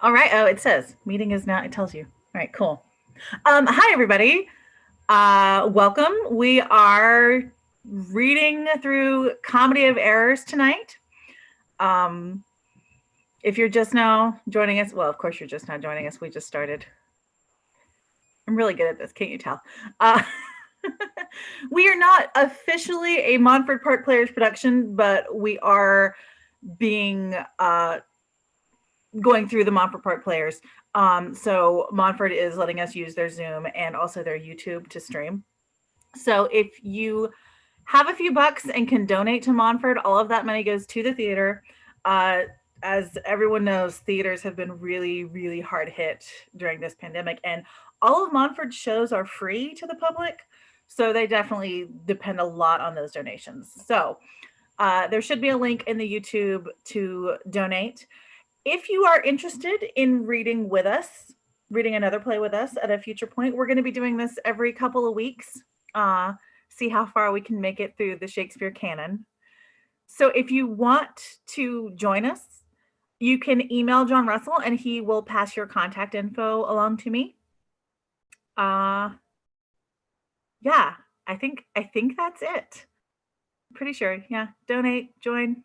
All right. Oh, it says meeting is now. It tells you. All right. Cool. Hi everybody. Welcome. We are reading through Comedy of Errors tonight. Um, if you're just now joining us, well, of course you're just now joining us. We just started. I'm really good at this. Can't you tell? Uh, we are not officially a Montford Park Players production, but we are being going through the Montford Park Players. So Montford is letting us use their Zoom and also their YouTube to stream. So if you have a few bucks and can donate to Montford, all of that money goes to the theater. Uh, as everyone knows, theaters have been really, really hard hit during this pandemic, and all of Montford's shows are free to the public. So they definitely depend a lot on those donations. So there should be a link in the YouTube to donate. If you are interested in reading with us, reading another play with us at a future point, we're going to be doing this every couple of weeks. See how far we can make it through the Shakespeare canon. So if you want to join us, you can email John Russell and he will pass your contact info along to me. Yeah, I think that's it. Pretty sure. Yeah, donate, join,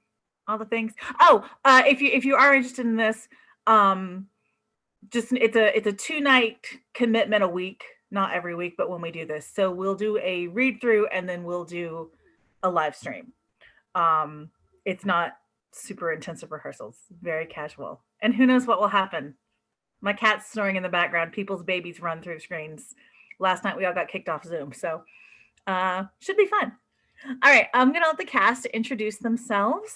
all the things. Oh, if you are interested in this, just it's a 2-night commitment a week, not every week, but when we do this. So we'll do a read through and then we'll do a live stream. It's not super intensive rehearsals, very casual. And who knows what will happen. My cat's snoring in the background. People's babies run through screens. Last night we all got kicked off Zoom. So should be fun. All right, I'm going to let the cast introduce themselves.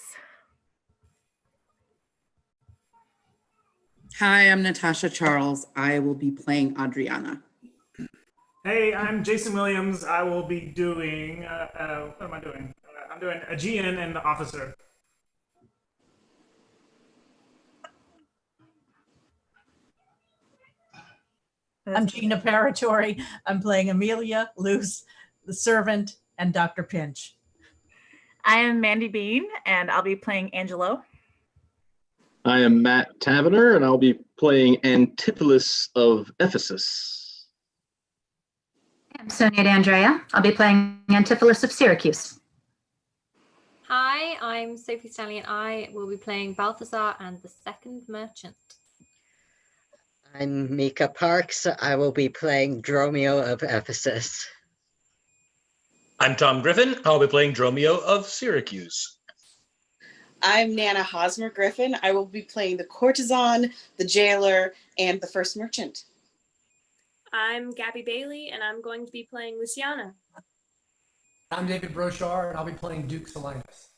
Hi, I'm Natasha Charles. I will be playing Adriana. Hey, I'm Jason Williams. I will be doing, what am I doing? I'm doing Aegeon and the officer. I'm Gina Pauratore. I'm playing Aemilia, Luce, the servant, and Dr. Pinch. I am Mandy Bean, and I'll be playing Angelo. I am Matt Tavener, and I'll be playing Antipholus of Ephesus. I'm Sonia Andrea. I'll be playing Antipholus of Syracuse. Hi, I'm Sophie Stanley, and I will be playing Balthazar and the Second Merchant. I'm Mika Parks. I will be playing Dromio of Ephesus. I'm Tom Griffin. I'll be playing Dromio of Syracuse. I'm Nana Hosmer Griffin. I will be playing the courtesan, the jailer, and the first merchant. I'm Gabby Bailey, and I'm going to be playing Luciana. I'm David Broshar, and I'll be playing Duke Solinus.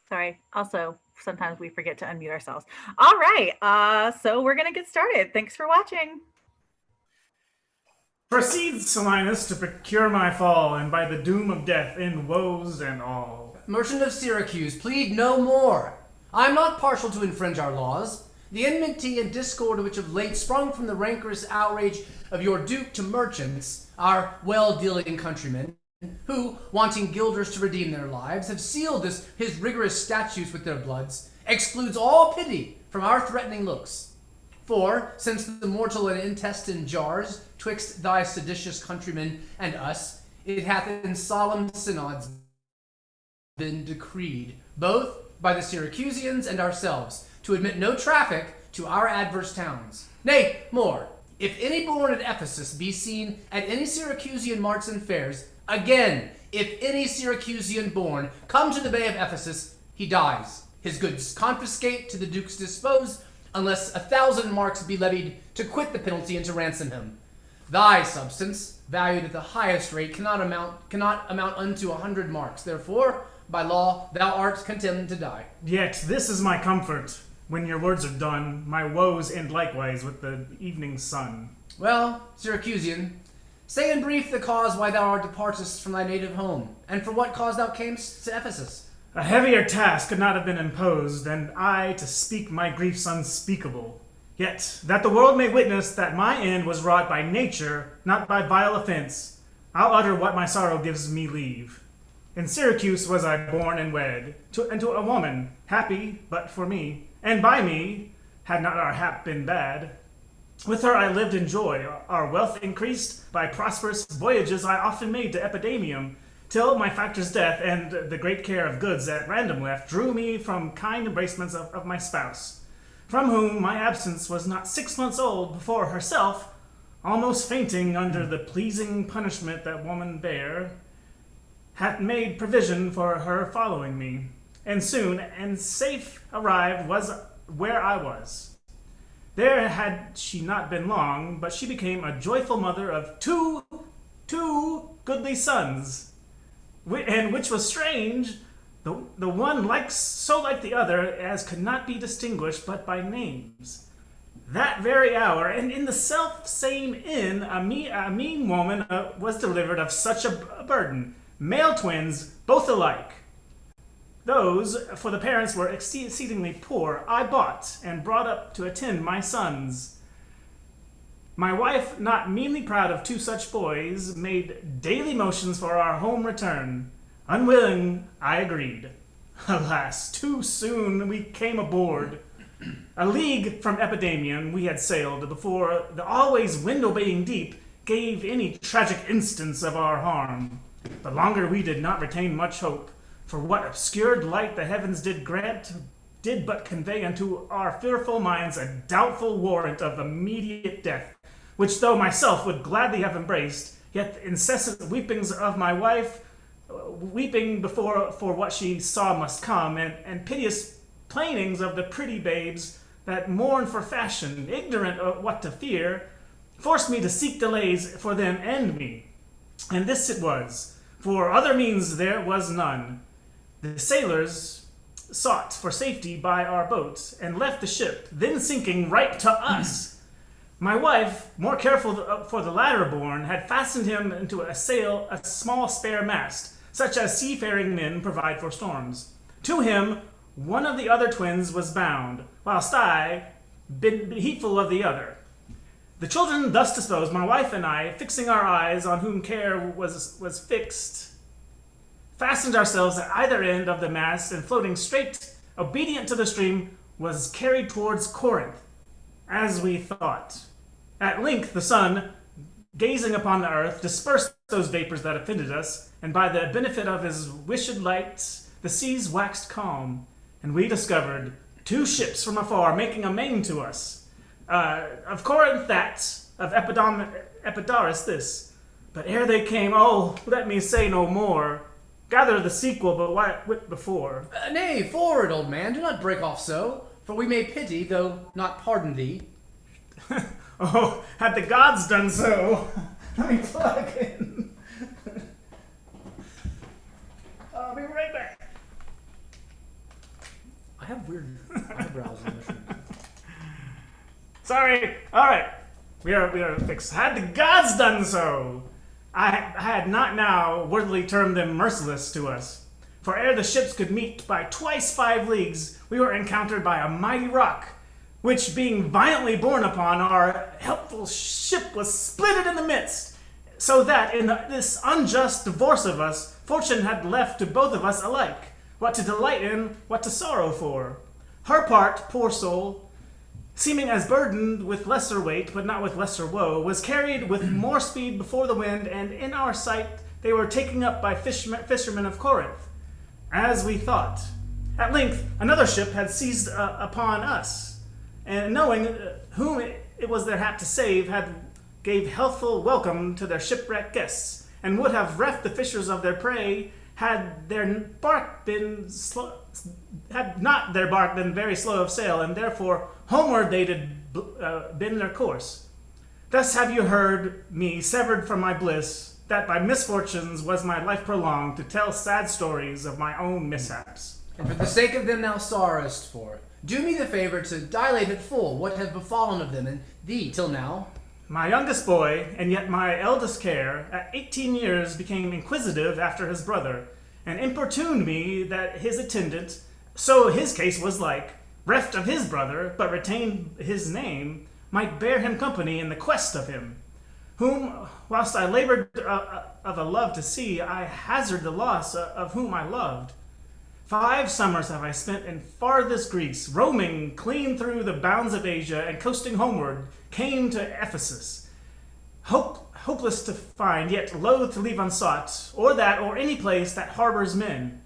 Sorry. Also, sometimes we forget to unmute ourselves. All right. So we're going to get started. Thanks for watching. Proceed, Solinus, to procure my fall, and by the doom of death in woes and all. Merchant of Syracuse, plead no more. I am not partial to infringe our laws. The enmity and discord which of late sprung from the rancorous outrage of your duke to merchants, our well-dealing countrymen, who, wanting guilders to redeem their lives, have sealed his rigorous statutes with their bloods, excludes all pity from our threatening looks. For, since the mortal and intestine jars twixt thy seditious countrymen and us, it hath in solemn synods been decreed, both by the Syracusians and ourselves, to admit no traffic to our adverse towns. Nay, more, if any born at Ephesus be seen at any Syracusian marts and fairs, again, if any Syracusian born come to the bay of Ephesus, he dies. His goods confiscate to the duke's dispose, unless 1,000 marks be levied to quit the penalty and to ransom him. Thy substance, valued at the highest rate, cannot amount unto 100 marks. Therefore, by law, thou art condemned to die. Yet this is my comfort. When your words are done, my woes end likewise with the evening sun. Well, Syracusian, say in brief the cause why thou departest from thy native home, and for what cause thou camest to Ephesus. A heavier task could not have been imposed than I to speak my griefs unspeakable. Yet, that the world may witness that my end was wrought by nature, not by vile offense, I'll utter what my sorrow gives me leave. In Syracuse was I born and wed, to a woman, happy but for me, and by me, had not our hap been bad. With her I lived in joy, our wealth increased by prosperous voyages I often made to Epidemium, till my factor's death and the great care of goods at random left drew me from kind embracements of my spouse, from whom my absence was not 6 months old before herself, almost fainting under the pleasing punishment that woman bear, had made provision for her following me, and soon and safe arrived was where I was. There had she not been long, but she became a joyful mother of two goodly sons, and which was strange, the one so like the other as could not be distinguished but by names. That very hour, and in the self same inn, a mean woman was delivered of such a burden, male twins, both alike. Those, for the parents were exceedingly poor, I bought and brought up to attend my sons. My wife, not meanly proud of 2 such boys, made daily motions for our home return. Unwilling, I agreed. Alas, too soon we came aboard. A league from Epidemium we had sailed before the always wind-obeying deep gave any tragic instance of our harm. But longer we did not retain much hope, for what obscured light the heavens did grant did but convey unto our fearful minds a doubtful warrant of immediate death, which though myself would gladly have embraced, yet the incessant weepings of my wife, weeping for what she saw must come, and piteous plainings of the pretty babes that mourn for fashion, ignorant of what to fear, forced me to seek delays for them and me. And this it was, for other means there was none. The sailors sought for safety by our boat, and left the ship, then sinking right to us. My wife, more careful for the latter born, had fastened him into a small spare mast, such as seafaring men provide for storms. To him, one of the other twins was bound, whilst I, been heedful of the other. The children thus disposed, my wife and I, fixing our eyes on whom care was fixed, fastened ourselves at either end of the mast, and floating straight, obedient to the stream, was carried towards Corinth, as we thought. At length the sun, gazing upon the earth, dispersed those vapors that offended us, and by the benefit of his wished light, the seas waxed calm, and we discovered 2 ships from afar making a main to us. Of Corinth that, of Epidaurus this. But ere they came, oh, let me say no more. Gather the sequel, but what before? Nay, forward, old man, do not break off so, for we may pity, though not pardon thee. Oh, had the gods done so. Let me plug in. I'll be right back. I have weird eyebrows on this one. Sorry. All right. We are fixed. Had the gods done so, I had not now worthily termed them merciless to us. For ere the ships could meet by twice 5 leagues, we were encountered by a mighty rock, which being violently borne upon, our helpful ship was splitted in the midst, so that in this unjust divorce of us, fortune had left to both of us alike, what to delight in, what to sorrow for. Her part, poor soul, seeming as burdened with lesser weight, but not with lesser woe, was carried with more speed before the wind, and in our sight they were taken up by fishermen of Corinth, as we thought. At length another ship had seized upon us, and knowing whom it was their hap to save, gave healthful welcome to their shipwrecked guests, and would have reft the fishers of their prey had not their bark been very slow of sail, and therefore homeward they did bend their course. Thus have you heard me severed from my bliss, that by misfortunes was my life prolonged, to tell sad stories of my own mishaps. And for the sake of them thou sorrowest for, do me the favor to dilate at full what hath befallen of them and thee till now. My youngest boy, and yet my eldest care, at 18 years became inquisitive after his brother, and importuned me that his attendant, so his case was like, reft of his brother, but retained his name, might bear him company in the quest of him, whom, whilst I labored of a love to see, I hazard the loss of whom I loved. 5 summers have I spent in farthest Greece, roaming clean through the bounds of Asia, and coasting homeward, came to Ephesus. Hopeless to find, yet loath to leave unsought, or that, or any place that harbors men.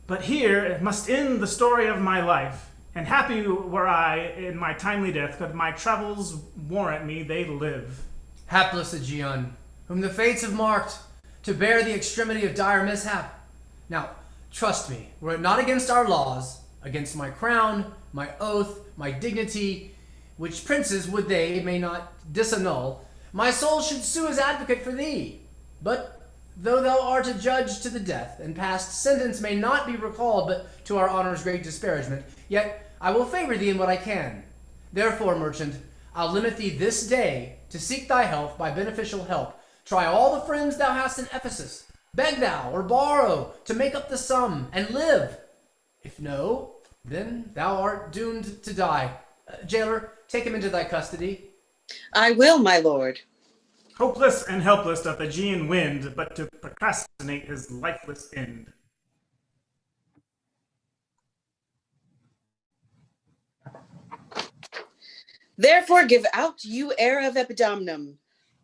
But here must end the story of my life, and happy were I in my timely death, could my travels warrant me they live. Hapless Aegeon, whom the fates have marked to bear the extremity of dire mishap. Now, trust me, were it not against our laws, against my crown, my oath, my dignity, which princes would they may not disannul, my soul should sue as advocate for thee. But though thou art a judge to the death, and past sentence may not be recalled but to our honor's great disparagement, yet I will favor thee in what I can. Therefore, merchant, I'll limit thee this day to seek thy health by beneficial help. Try all the friends thou hast in Ephesus. Beg thou or borrow to make up the sum, and live. If no, then thou art doomed to die. Jailer, take him into thy custody. I will, my lord. Hopeless and helpless doth the Aegeon wind, but to procrastinate his lifeless end. Therefore give out, you heir of Epidamnum,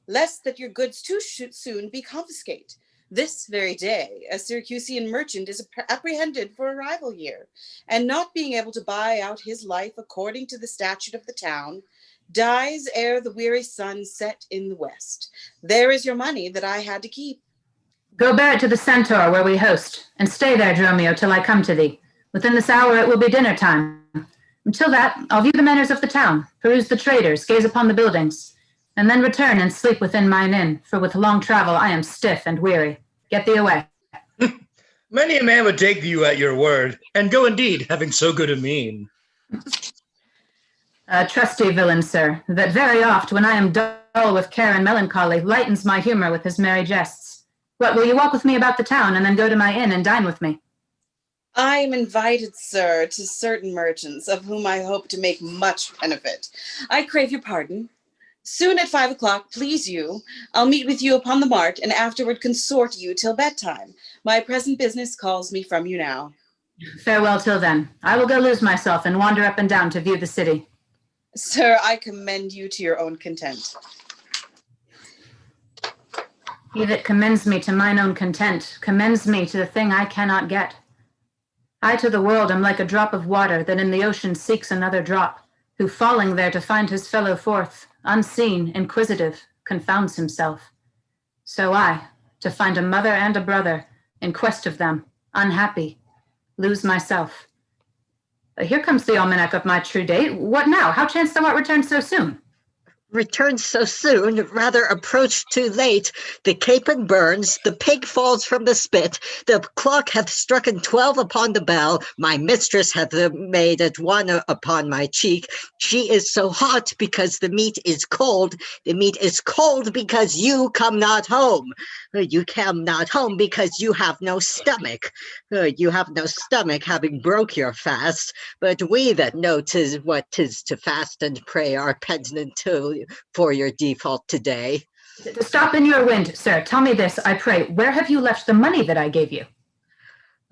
lest that your goods too should soon be confiscate. This very day, a Syracusean merchant is apprehended for arrival here, and not being able to buy out his life according to the statute of the town, dies ere the weary sun set in the west. There is your money that I had to keep. Go bear it to the centaur where we host, and stay there, Dromio, till I come to thee. Within this hour it will be dinner time. Until that, I'll view the manners of the town, peruse the traders, gaze upon the buildings, and then return and sleep within mine inn, for with long travel I am stiff and weary. Get thee away. Many a man would take you at your word, and go indeed, having so good a mien. A trusty villain, sir, that very oft, when I am dull with care and melancholy, lightens my humor with his merry jests. What, will you walk with me about the town, and then go to my inn and dine with me? I am invited, sir, to certain merchants, of whom I hope to make much benefit. I crave your pardon. Soon at 5 o'clock, please you, I'll meet with you upon the mart, and afterward consort you till bedtime. My present business calls me from you now. Farewell till then. I will go lose myself and wander up and down to view the city. Sir, I commend you to your own content. He that commends me to mine own content commends me to the thing I cannot get. I to the world am like a drop of water that in the ocean seeks another drop, who falling there to find his fellow forth, unseen, inquisitive, confounds himself. So I, to find a mother and a brother, in quest of them, unhappy, lose myself. Here comes the almanac of my true date. What now? How chanced thou art returned so soon? Returned so soon, rather approached too late. The capon burns, the pig falls from the spit, the clock hath strucken 12 upon the bell, my mistress hath made at 1 upon my cheek. She is so hot because the meat is cold. The meat is cold because you come not home. You come not home because you have no stomach. You have no stomach, having broke your fast. But we that know 'tis what 'tis to fast and pray are penitent for your default today. To stop in your wind, sir, tell me this, I pray. Where have you left the money that I gave you?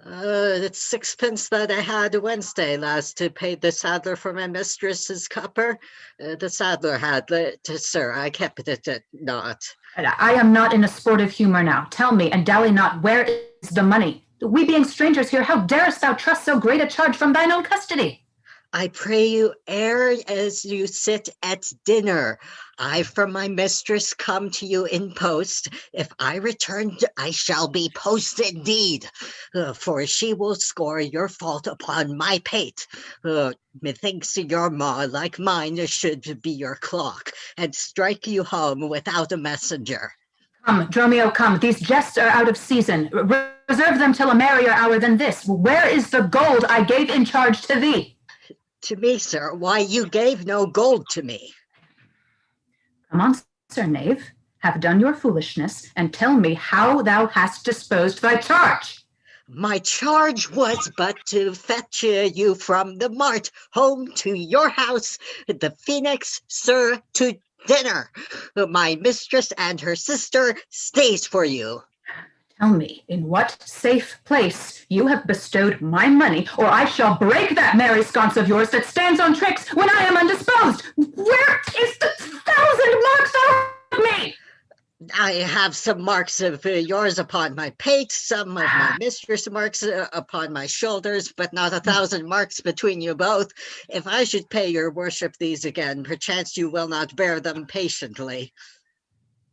It's 6 pence that I had Wednesday last to pay the saddler for my mistress's copper. The saddler had it, sir. I kept it not. I am not in a sportive humor now. Tell me, and dally not, where is the money? We being strangers here, how darest thou trust so great a charge from thine own custody? I pray you, ere as you sit at dinner, I from my mistress come to you in post. If I return, I shall be post indeed, for she will score your fault upon my pate. Methinks your maw, like mine, should be your clock, and strike you home without a messenger. Come, Dromio, come. These jests are out of season. Reserve them till a merrier hour than this. Where is the gold I gave in charge to thee? To me, sir, why you gave no gold to me. Come on, sir knave, have done your foolishness, and tell me how thou hast disposed thy charge. My charge was but to fetch you from the mart home to your house, the Phoenix, sir, to dinner. My mistress and her sister stays for you. Tell me, in what safe place you have bestowed my money, or I shall break that merry sconce of yours that stands on tricks when I am undisposed. Where is the 1,000 marks of me? I have some marks of yours upon my pate, some of my mistress marks upon my shoulders, but not 1,000 marks between you both. If I should pay your worship these again, perchance you will not bear them patiently.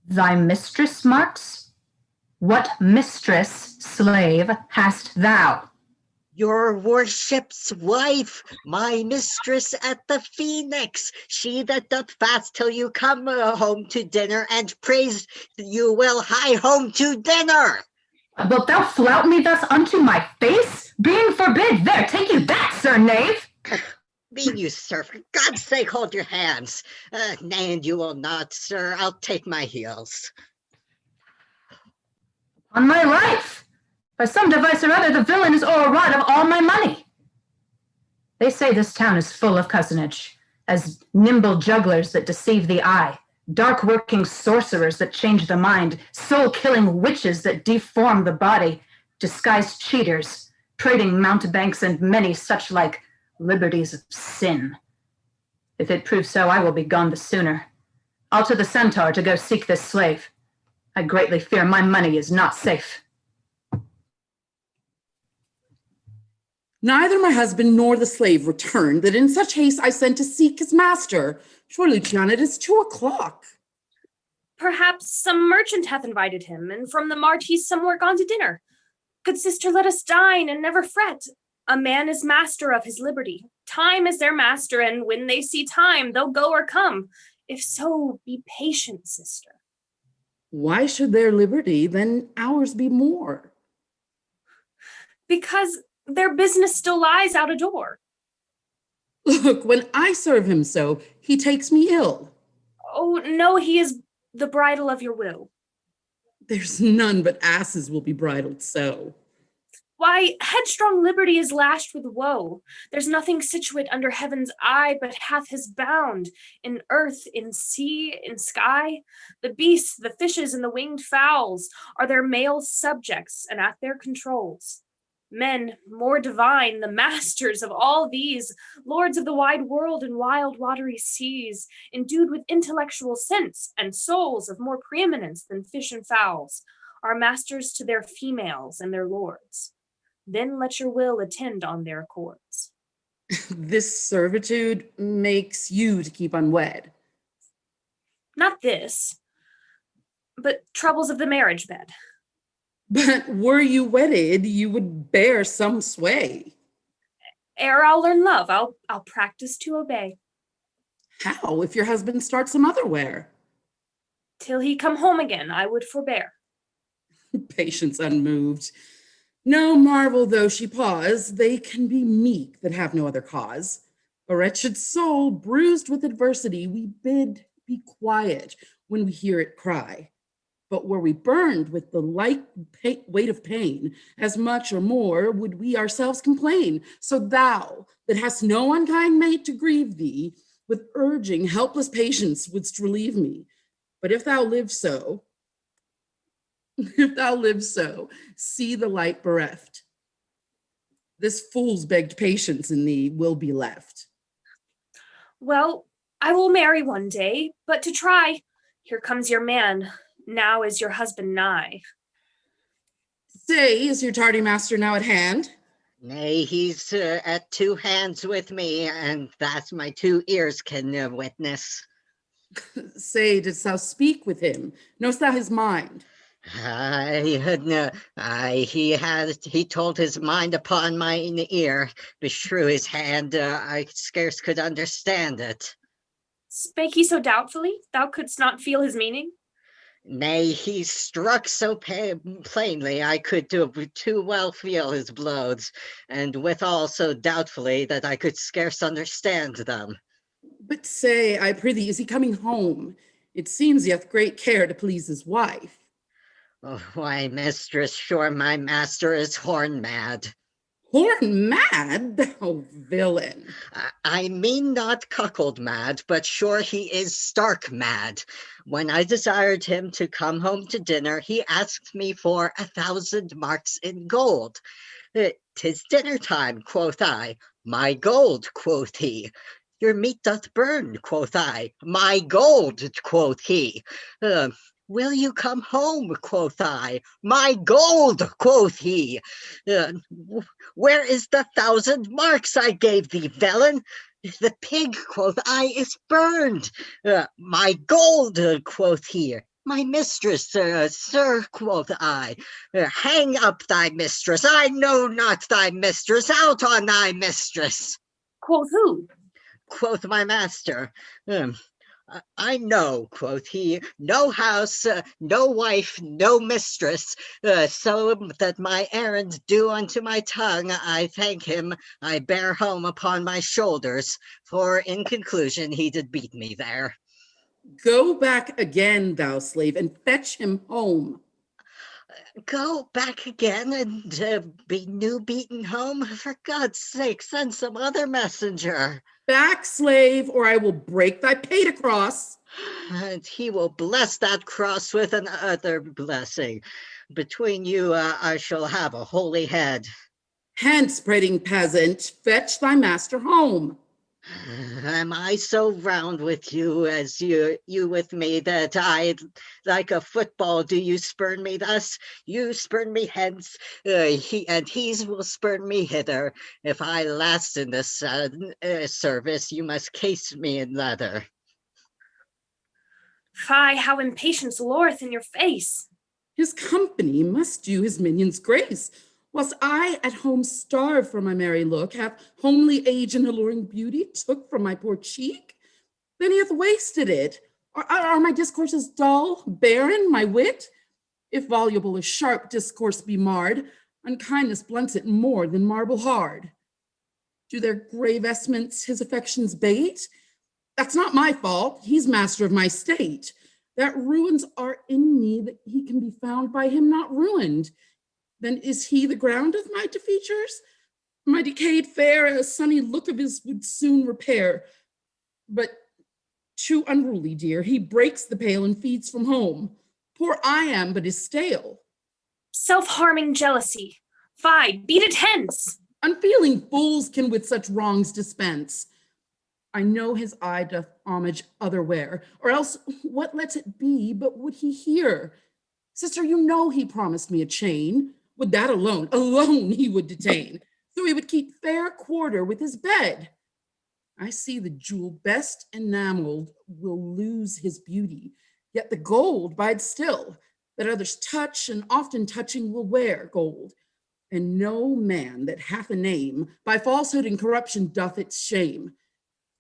Thy mistress marks? What mistress, slave, hast thou? Your worship's wife, my mistress at the Phoenix, she that doth fast till you come home to dinner, and prays you will hie home to dinner. Wilt thou flout me thus unto my face? Being forbid, there, take you that, sir knave. Mean you, sir, for God's sake, hold your hands. Nay, and you will not, sir. I'll take my heels. On my life! By some device or other, the villain is o'erwrought of all my money. They say this town is full of cozenage, as nimble jugglers that deceive the eye, dark-working sorcerers that change the mind, soul-killing witches that deform the body, disguised cheaters, trading mountebanks, and many such like liberties of sin. If it prove so, I will be gone the sooner. I'll to the Centaur to go seek this slave. I greatly fear my money is not safe. Neither my husband nor the slave returned, that in such haste I sent to seek his master. Surely, Luciana, it is 2:00. Perhaps some merchant hath invited him, and from the mart he's somewhere gone to dinner. Good sister, let us dine and never fret. A man is master of his liberty. Time is their master, and when they see time, they'll go or come. If so, be patient, sister. Why should their liberty then ours be more? Because their business still lies out a door. Look, when I serve him so, he takes me ill. Oh, no, he is the bridle of your will. There's none but asses will be bridled so. Why, headstrong liberty is lashed with woe. There's nothing situate under heaven's eye but hath his bound, in earth, in sea, in sky. The beasts, the fishes, and the winged fowls are their male subjects and at their controls. Men, more divine, the masters of all these, lords of the wide world and wild watery seas, endued with intellectual sense and souls of more preeminence than fish and fowls, are masters to their females and their lords. Then let your will attend on their accords. This servitude makes you to keep unwed. Not this, but troubles of the marriage bed. But were you wedded, you would bear some sway. Ere I'll learn love, I'll practice to obey. How, if your husband starts some otherwhere? Till he come home again, I would forbear. Patience unmoved. No marvel though she pause, they can be meek that have no other cause. A wretched soul bruised with adversity, we bid be quiet when we hear it cry. But were we burned with the like weight of pain, as much or more would we ourselves complain. So thou, that hast no unkind mate to grieve thee, with urging helpless patience wouldst relieve me. But if thou live so, see the light bereft. This fool's begged patience in thee will be left. Well, I will marry one day, but to try, here comes your man. Now is your husband nigh. Say, is your tardy master now at hand? Nay, he's at 2 hands with me, and that my 2 ears can witness. Say, didst thou speak with him? Knowst thou his mind? He told his mind upon mine ear. Beshrew his hand, I scarce could understand it. Spake he so doubtfully, thou couldst not feel his meaning? Nay, he struck so plainly, I could too well feel his blows, and withal so doubtfully that I could scarce understand them. But say, I prithee, is he coming home? It seems he hath great care to please his wife. Oh, why, mistress, sure my master is horn mad. Born mad, thou villain. I mean not cuckold mad, but sure he is stark mad. When I desired him to come home to dinner, he asked me for 1,000 marks in gold. 'Tis dinner time, quoth I. My gold, quoth he. Your meat doth burn, quoth I. My gold, quoth he. Will you come home, quoth I. My gold, quoth he. Where is the 1,000 marks I gave thee, villain? The pig, quoth I, is burned. My gold, quoth he. My mistress, sir, quoth I. Hang up thy mistress. I know not thy mistress. Out on thy mistress. Quoth who? Quoth my master. I know, quoth he, no house, no wife, no mistress, so that my errand due unto my tongue, I thank him, I bear home upon my shoulders, for in conclusion he did beat me there. Go back again, thou slave, and fetch him home. Go back again and be new beaten home? For God's sake, send some other messenger. Back, slave, or I will break thy pate across. And he will bless that cross with another blessing. Between you, I shall have a holy head. Hence, prating peasant, fetch thy master home. Am I so round with you as you with me that I, like a football, do you spurn me thus? You spurn me hence, he will spurn me hither. If I last in this service, you must case me in leather. Fie, how impatience lureth in your face. His company must do his minions grace, whilst I at home starve for my merry look, have homely age and alluring beauty took from my poor cheek. Then he hath wasted it. Are my discourses dull, barren, my wit? If voluble as sharp discourse be marred, unkindness blunts it more than marble hard. Do their gray vestments his affections bait? That's not my fault, he's master of my state. That ruins are in me, that he can be found by him not ruined. Then is he the ground of my defeatures? My decayed fare, a sunny look of his would soon repair. But too unruly, dear, he breaks the pail and feeds from home. Poor I am, but is stale. Self-harming jealousy. Fie, beat it hence. Unfeeling fools can with such wrongs dispense. I know his eye doth homage otherwhere, or else what lets it be, but would he hear? Sister, you know he promised me a chain. Would that alone he would detain, so he would keep fair quarter with his bed. I see the jewel best enameled will lose his beauty, yet the gold bides still, that others touch and often touching will wear gold. And no man that hath a name by falsehood and corruption doth its shame.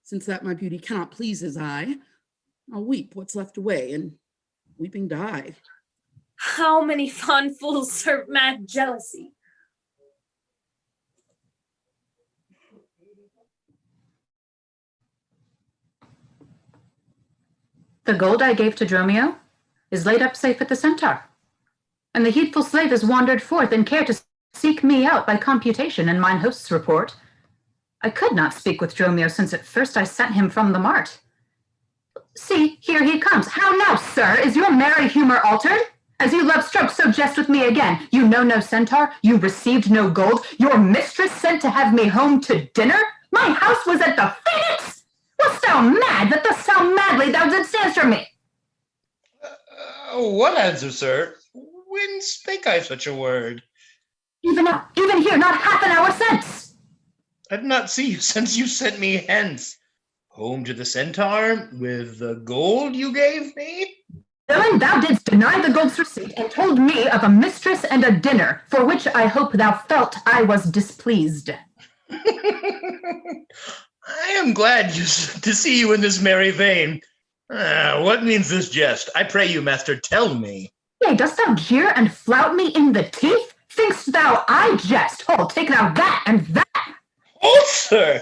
Since that my beauty cannot please his eye, I'll weep what's left away and weeping die. How many fond fools serve mad jealousy? The gold I gave to Dromio is laid up safe at the Centaur, and the heedful slave has wandered forth in care to seek me out by computation in mine host's report. I could not speak with Dromio since at first I sent him from the mart. See, here he comes. How now, sir? Is your merry humor altered? As you love stroke, so jest with me again. You know no centaur, you received no gold, your mistress sent to have me home to dinner? My house was at the Phoenix! Wast thou mad that thus how madly thou didst answer me? What answer, sir? When spake I such a word? Even now, even here, not half an hour since. I did not see you since you sent me hence. Home to the centaur with the gold you gave me? Villain, thou didst deny the gold's receipt and told me of a mistress and a dinner, for which I hope thou felt I was displeased. I am glad to see you in this merry vein. What means this jest? I pray you, master, tell me. Yea, dost thou jeer and flout me in the teeth? Think'st thou I jest? Hold, take thou that and that. Hold, sir!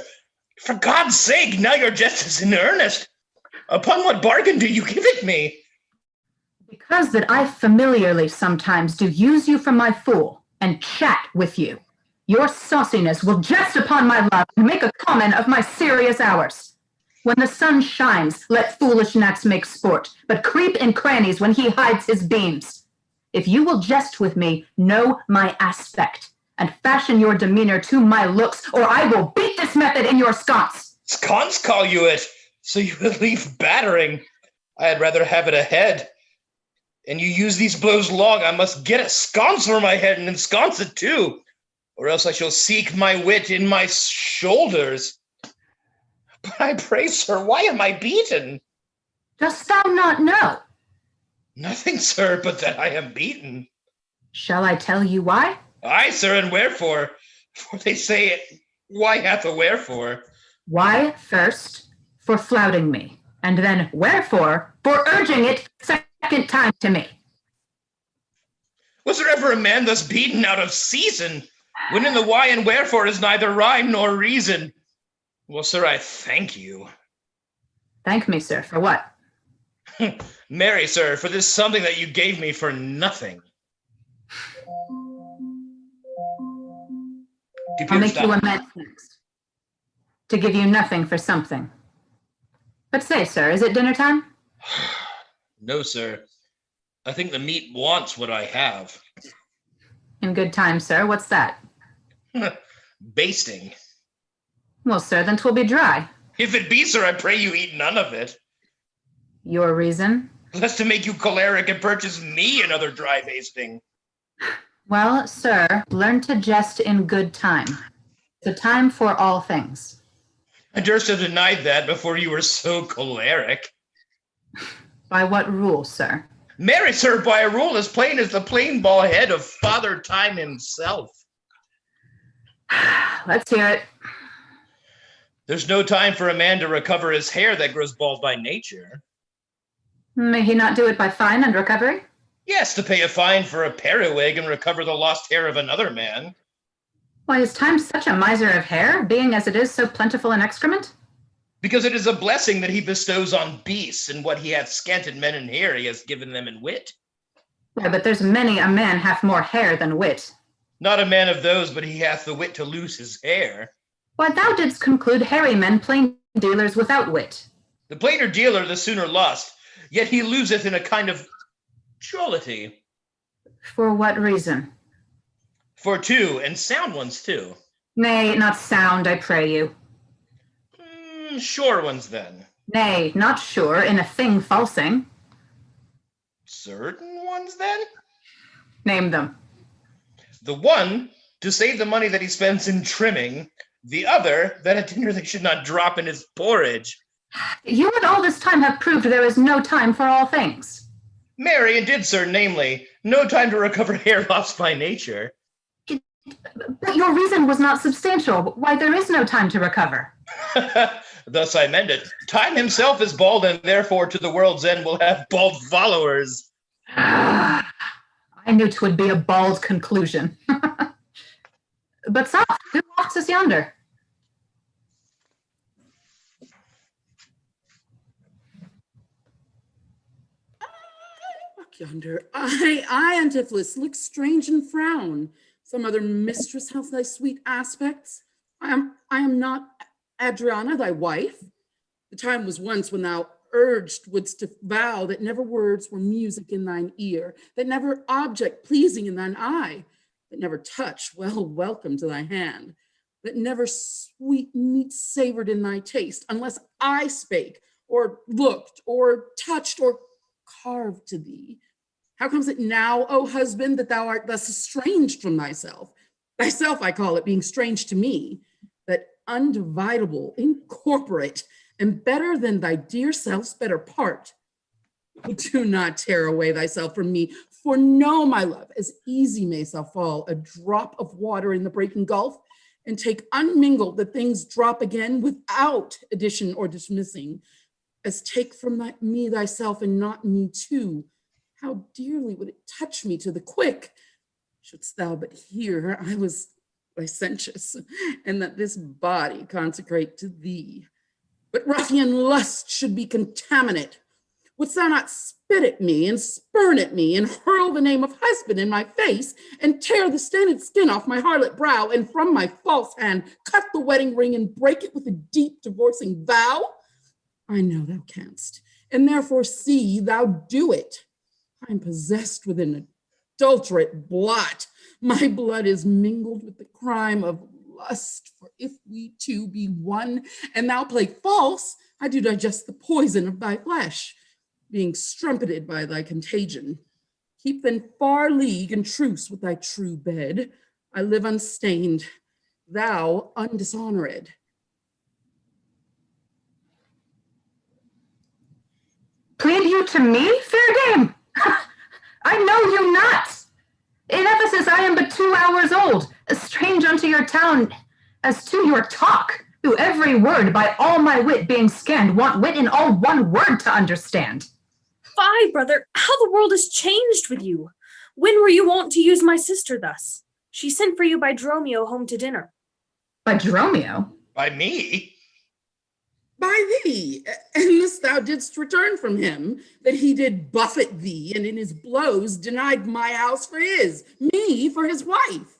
For God's sake, now your jest is in earnest. Upon what bargain do you give it me? Because that I familiarly sometimes do use you for my fool and chat with you. Your sauciness will jest upon my love and make a common of my serious hours. When the sun shines, let foolish gnats make sport, but creep in crannies when he hides his beams. If you will jest with me, know my aspect, and fashion your demeanor to my looks, or I will beat this method in your sconce. Sconce call you it, so you would leave battering. I had rather have it ahead. And you use these blows long, I must get a sconce for my head and ensconce it too, or else I shall seek my wit in my shoulders. But I pray, sir, why am I beaten? Dost thou not know? Nothing, sir, but that I am beaten. Shall I tell you why? Aye, sir, and wherefore? For they say it, why hath a wherefore? Why, first, for flouting me, and then wherefore, for urging it second time to me. Was there ever a man thus beaten out of season, when in the why and wherefore is neither rhyme nor reason? Well, sir, I thank you. Thank me, sir, for what? Marry, sir, for this something that you gave me for nothing. I'll make you amends next, to give you nothing for something. But say, sir, is it dinner time? No, sir. I think the meat wants what I have. In good time, sir. What's that? Basting. Well, sir, then 'twill be dry. If it be, sir, I pray you eat none of it. Your reason? Lest to make you choleric and purchase me another dry basting. Well, sir, learn to jest in good time. It's a time for all things. I durst have denied that before you were so choleric. By what rule, sir? Marry, sir, by a rule as plain as the plain ball head of Father Time himself. Let's hear it. There's no time for a man to recover his hair that grows bald by nature. May he not do it by fine and recovery? Yes, to pay a fine for a periwig and recover the lost hair of another man. Why, is time such a miser of hair, being as it is so plentiful in excrement? Because it is a blessing that he bestows on beasts, and what he hath scanted men in hair he has given them in wit. Why, but there's many a man hath more hair than wit. Not a man of those, but he hath the wit to lose his hair. Why, thou didst conclude hairy men plain dealers without wit. The plainer dealer the sooner lost, yet he loseth in a kind of jollity. For what reason? For two, and sound ones too. Nay, not sound, I pray you. Sure ones then. Nay, not sure, in a thing falsing. Certain ones then? Name them. The one, to save the money that he spends in trimming. The other, that at dinner they should not drop in his porridge. You would all this time have proved there is no time for all things. Marry, and did, sir, namely, no time to recover hair lost by nature. But your reason was not substantial. Why, there is no time to recover. Thus I mend it. Time himself is bald, and therefore to the world's end will have bald followers. I knew 'twould be a bald conclusion. But soft, who walks us yonder? Yonder, I, Antipholus, look strange and frown. Some other mistress hath thy sweet aspects. I am not Adriana, thy wife. The time was once when thou urged wouldst to vow that never words were music in thine ear, that never object pleasing in thine eye, that never touch well welcome to thy hand, that never sweet meat savored in thy taste, unless I spake, or looked, or touched, or carved to thee. How comes it now, O husband, that thou art thus estranged from thyself? Thyself, I call it, being strange to me, that undividable, incorporate, and better than thy dear self's better part. Do not tear away thyself from me, for know, my love, as easy mayst thou fall a drop of water in the breaking gulf, and take unmingled the things drop again without addition or dismissing, as take from me thyself and not me too. How dearly would it touch me to the quick, shouldst thou but hear I was licentious, and that this body consecrate to thee. But ruffian lust should be contaminate. Wouldst thou not spit at me and spurn at me and hurl the name of husband in my face and tear the stained skin off my harlot brow and from my false hand cut the wedding ring and break it with a deep divorcing vow? I know thou canst, and therefore see thou do it. I am possessed with an adulterate blot. My blood is mingled with the crime of lust, for if we two be one, and thou play false, I do digest the poison of thy flesh, being strumpeted by thy contagion. Keep then far league and truce with thy true bed. I live unstained, thou undishonored. Plead you to me, fair dame? I know you not. In Ephesus I am but 2 hours old, strange unto your town, as to your talk, who every word by all my wit being scanned, want wit in all one word to understand. Fie, brother, how the world is changed with you. When were you wont to use my sister thus? She sent for you by Dromio home to dinner. By Dromio? By me? By thee, and this thou didst return from him, that he did buffet thee, and in his blows denied my house for his, me for his wife.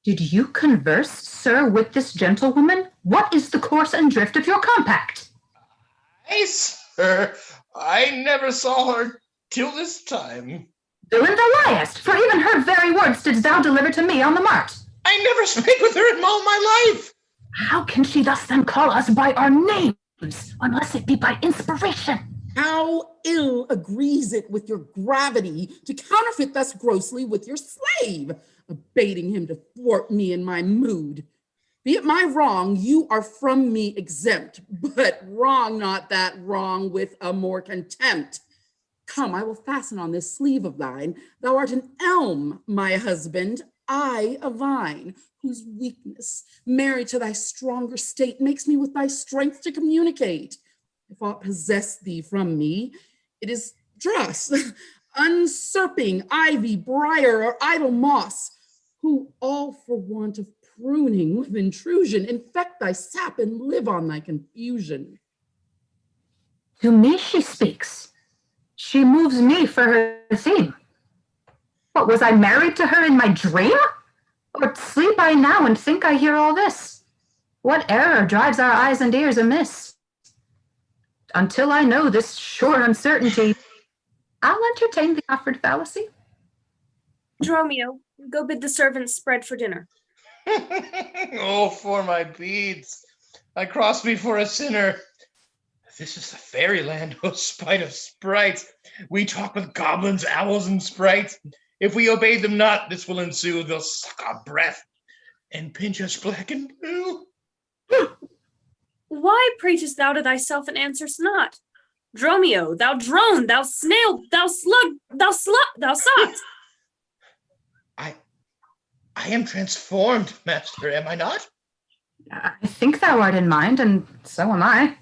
Did you converse, sir, with this gentlewoman? What is the course and drift of your compact? Ay, sir, I never saw her till this time. Villain thou liest, for even her very words didst thou deliver to me on the mart. I never spake with her in all my life. How can she thus then call us by our names, unless it be by inspiration? How ill agrees it with your gravity to counterfeit thus grossly with your slave, abating him to thwart me in my mood. Be it my wrong, you are from me exempt, but wrong not that wrong with a more contempt. Come, I will fasten on this sleeve of thine. Thou art an elm, my husband, I a vine, whose weakness, married to thy stronger state, makes me with thy strength to communicate. If aught possess thee from me, it is dross, usurping ivy, briar, or idle moss, who all for want of pruning with intrusion infect thy sap and live on thy confusion. To me she speaks. She moves me for her theme. What, was I married to her in my dream? Or sleep I now and think I hear all this? What error drives our eyes and ears amiss? Until I know this sure uncertainty, I'll entertain the offered fallacy. Dromio, go bid the servants spread for dinner. Oh, for my beads. I cross me for a sinner. This is the fairyland, oh spite of sprites. We talk with goblins, owls, and sprites. If we obey them not, this will ensue. They'll suck our breath and pinch us black and blue. Why preachest thou to thyself and answerest not? Dromio, thou drone, thou snail, thou slug, thou slut, thou sot. I am transformed, master, am I not? I think thou art in mind, and so am I.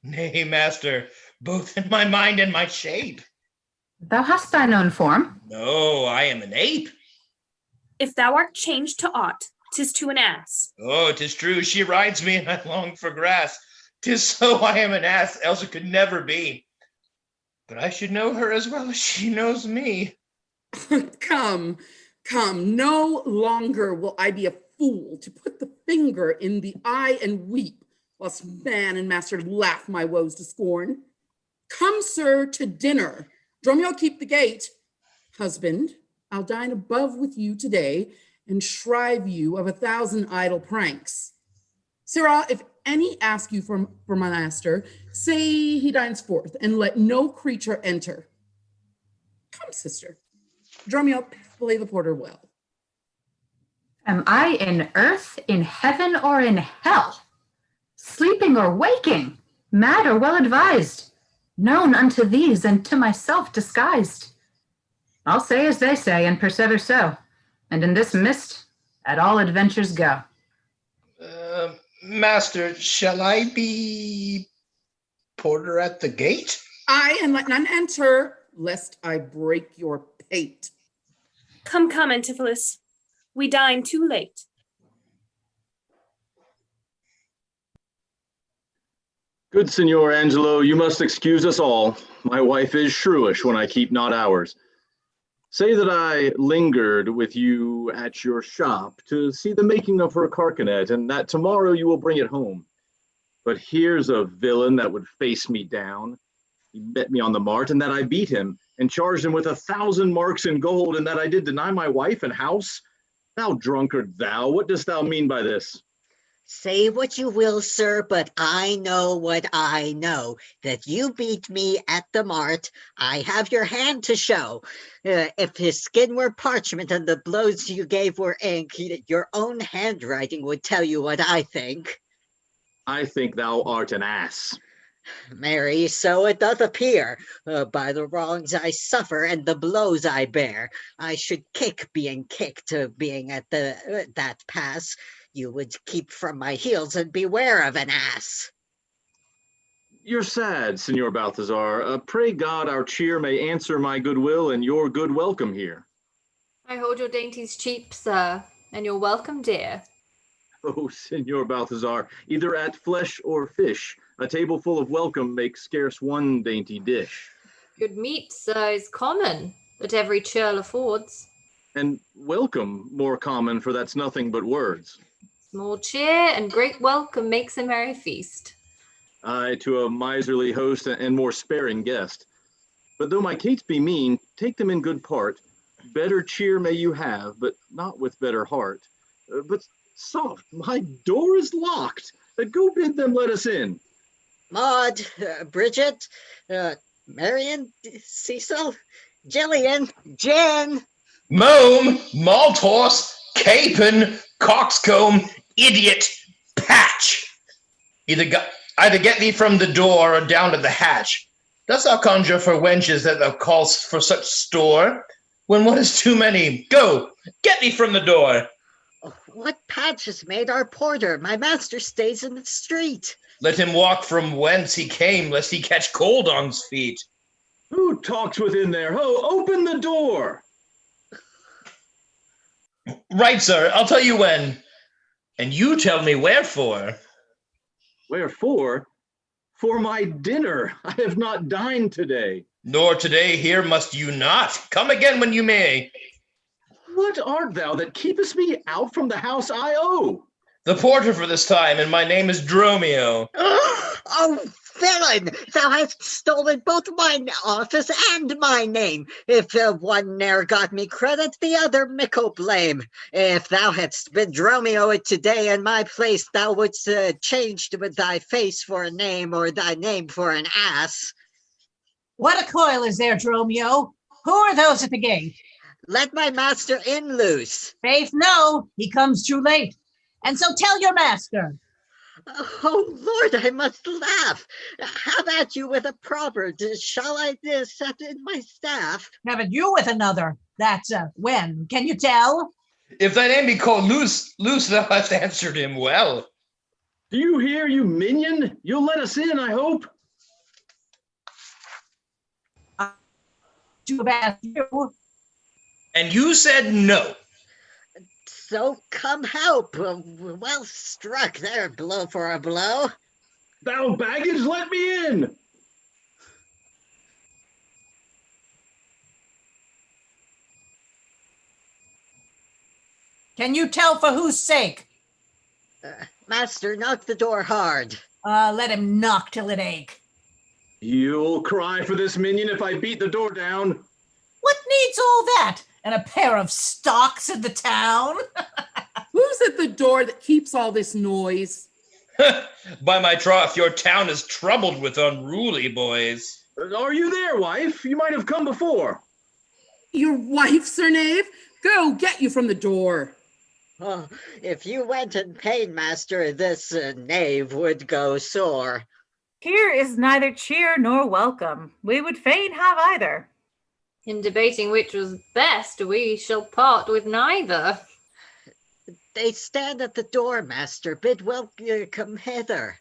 Nay, master, both in my mind and my shape. Thou hast thine own form. No, I am an ape. If thou art changed to aught, 'tis to an ass. Oh, 'tis true, she rides me and I long for grass. 'Tis so I am an ass, else it could never be. But I should know her as well as she knows me. Come, no longer will I be a fool to put the finger in the eye and weep, whilst man and master laugh my woes to scorn. Come, sir, to dinner. Dromio, keep the gate. Husband, I'll dine above with you today and shrive you of 1,000 idle pranks. Sirrah, if any ask you for my master, say he dines forth, and let no creature enter. Come, sister. Dromio, play the porter well. Am I in earth, in heaven, or in hell? Sleeping or waking, mad or well advised, known unto these and to myself disguised? I'll say as they say and persevere so, and in this mist at all adventures go. Master, shall I be porter at the gate? Aye, and let none enter, lest I break your pate. Come, Antipholus. We dine too late. Good Signor Angelo, you must excuse us all. My wife is shrewish when I keep not hours. Say that I lingered with you at your shop to see the making of her carcanet, and that tomorrow you will bring it home. But here's a villain that would face me down. He met me on the mart, and that I beat him, and charged him with 1,000 marks in gold, and that I did deny my wife and house. Thou drunkard thou, what dost thou mean by this? Say what you will, sir, but I know what I know. That you beat me at the mart, I have your hand to show. If his skin were parchment and the blows you gave were ink, your own handwriting would tell you what I think. I think thou art an ass. Marry, so it doth appear, by the wrongs I suffer and the blows I bear. I should kick being kicked, being at that pass. You would keep from my heels and beware of an ass. You're sad, Signor Balthazar. Pray God our cheer may answer my goodwill and your good welcome here. I hold your dainties cheap, sir, and you're welcome, dear. Oh, Signor Balthazar, either at flesh or fish, a table full of welcome makes scarce one dainty dish. Good meat, sir, is common, that every churl affords. And welcome more common, for that's nothing but words. Small cheer and great welcome makes a merry feast. Aye, to a miserly host and more sparing guest. But though my cates be mean, take them in good part. Better cheer may you have, but not with better heart. But soft, my door is locked. Go bid them let us in. Maud, Bridget, Marion, Cecil, Jillian, Jen. Mome, Malthorse, Capon, Coxcomb, Idiot, Patch. Either get thee from the door or down to the hatch. Dost thou conjure for wenches that thou call'st for such store? When what is too many? Go, get thee from the door. Oh, what Patch has made our porter? My master stays in the street. Let him walk from whence he came, lest he catch cold on's feet. Who talks within there? Ho, open the door. Right, sir, I'll tell you when. And you tell me wherefore. Wherefore? For my dinner. I have not dined today. Nor today here must you not. Come again when you may. What art thou that keepest me out from the house I owe? The porter for this time, and my name is Dromio. Oh, villain! Thou hast stolen both mine office and my name. If one ne'er got me credit, the other mickle blame. If thou hadst been Dromio today in my place, thou wouldst changed with thy face for a name or thy name for an ass. What a coil is there, Dromio? Who are those at the gate? Let my master in, Luce. Faith, no, he comes too late. And so tell your master. Oh, Lord, I must laugh. Have at you with a proverb. Shall I set in my staff? Have at you with another. That's when. Can you tell? If thy name be called Luce, thou hast answered him well. Do you hear, you minion? You'll let us in, I hope. To ask you. And you said no. So come help. Well struck there, blow for a blow. Thou baggage, let me in. Can you tell for whose sake? Master, knock the door hard. Let him knock till it ache. You'll cry for this minion if I beat the door down. What needs all that? And a pair of stocks in the town? Who's at the door that keeps all this noise? By my troth, your town is troubled with unruly boys. Are you there, wife? You might have come before. Your wife, Sir Knave? Go, get you from the door. Oh, if you went in pain, master, this knave would go sore. Here is neither cheer nor welcome. We would fain have either. In debating which was best, we shall part with neither. They stand at the door, master. Bid welcome hither.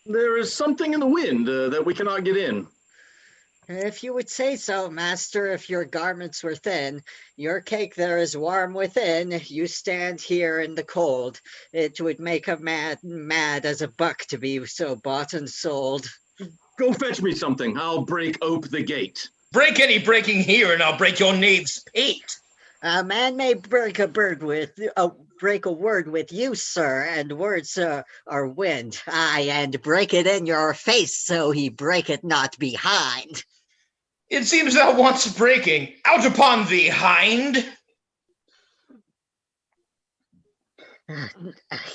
There is something in the wind that we cannot get in. If you would say so, master, if your garments were thin, your cake there is warm within. You stand here in the cold. It would make a mad as a buck to be so bought and sold. Go fetch me something. I'll break ope the gate. Break any breaking here, and I'll break your knave's pate. A man may break a word with you, sir, and words are wind. Aye, and break it in your face, so he break it not behind. It seems thou wants breaking. Out upon thee, hind!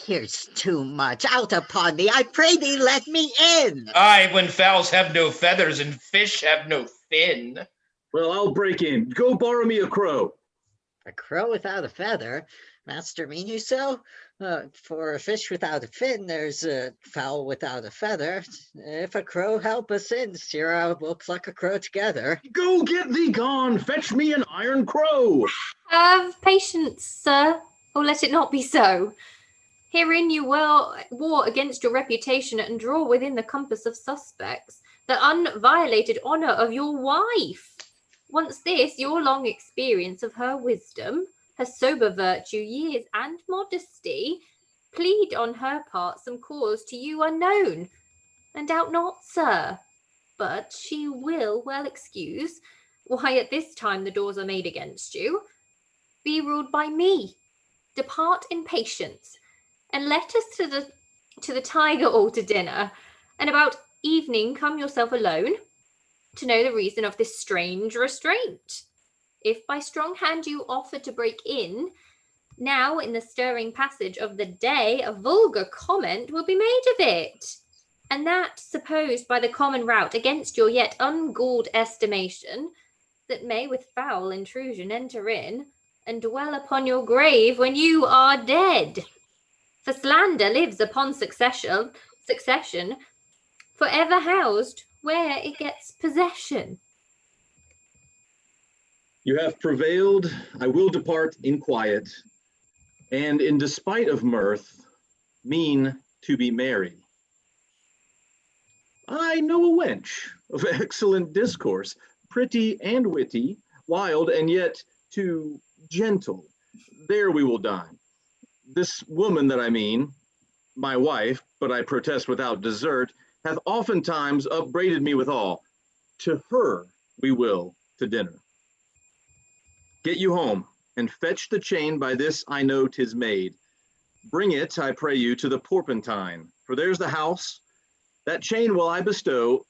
Here's too much. Out upon thee. I pray thee, let me in. Aye, when fowls have no feathers and fish have no fin. Well, I'll break in. Go borrow me a crow. A crow without a feather? Master, mean you so? For a fish without a fin, there's a fowl without a feather. If a crow help us in, sirrah, we'll pluck a crow together. Go get thee gone. Fetch me an iron crow. Have patience, sir, or let it not be so. Herein you war against your reputation and draw within the compass of suspects the unviolated honour of your wife. Once this, your long experience of her wisdom, her sober virtue, years, and modesty, plead on her part some cause to you unknown. And doubt not, sir, but she will well excuse why at this time the doors are made against you. Be ruled by me. Depart in patience, and let us to the Tiger Hall to dinner, and about evening come yourself alone, to know the reason of this strange restraint. If by strong hand you offer to break in, now in the stirring passage of the day, a vulgar comment will be made of it, and that supposed by the common route against your yet ungalled estimation, that may with foul intrusion enter in, and dwell upon your grave when you are dead. For slander lives upon succession, forever housed where it gets possession. You have prevailed. I will depart in quiet, and in despite of mirth, mean to be merry. I know a wench of excellent discourse, pretty and witty, wild and yet too gentle. There we will dine. This woman that I mean, my wife, but I protest without desert, hath oftentimes upbraided me withal. To her we will to dinner. Get you home, and fetch the chain by this I know 'tis made. Bring it, I pray you, to the Porpentine, for there's the house. That chain will I bestow,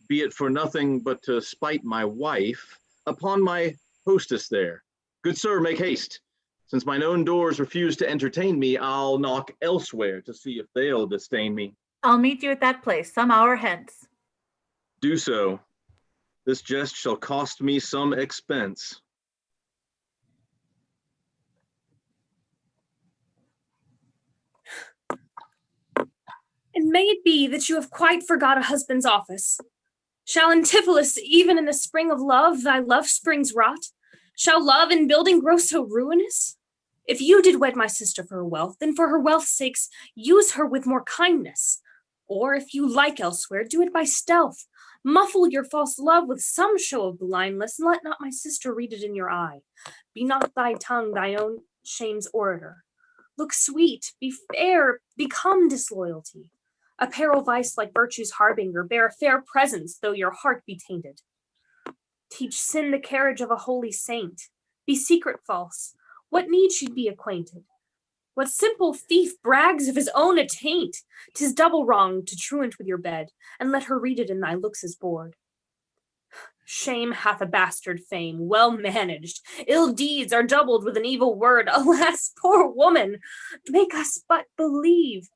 be it for nothing but to spite my wife, upon my hostess there. Good sir, make haste. Since mine own doors refuse to entertain me, I'll knock elsewhere to see if they'll disdain me. I'll meet you at that place some hour hence. Do so. This jest shall cost me some expense. And may it be that you have quite forgot a husband's office. Shall Antipholus, even in the spring of love, thy love springs rot? Shall love in building grow so ruinous? If you did wed my sister for her wealth, then for her wealth's sakes use her with more kindness. Or if you like elsewhere, do it by stealth. Muffle your false love with some show of blindness, and let not my sister read it in your eye. Be not thy tongue thy own shame's orator. Look sweet, be fair, become disloyalty. Apparel vice like virtue's harbinger, bear a fair presence, though your heart be tainted. Teach sin the carriage of a holy saint. Be secret false. What need she be acquainted? What simple thief brags of his own attaint? 'Tis double wrong to truant with your bed, and let her read it in thy looks' board. Shame hath a bastard fame, well managed. Ill deeds are doubled with an evil word. Alas, poor woman, make us but believe,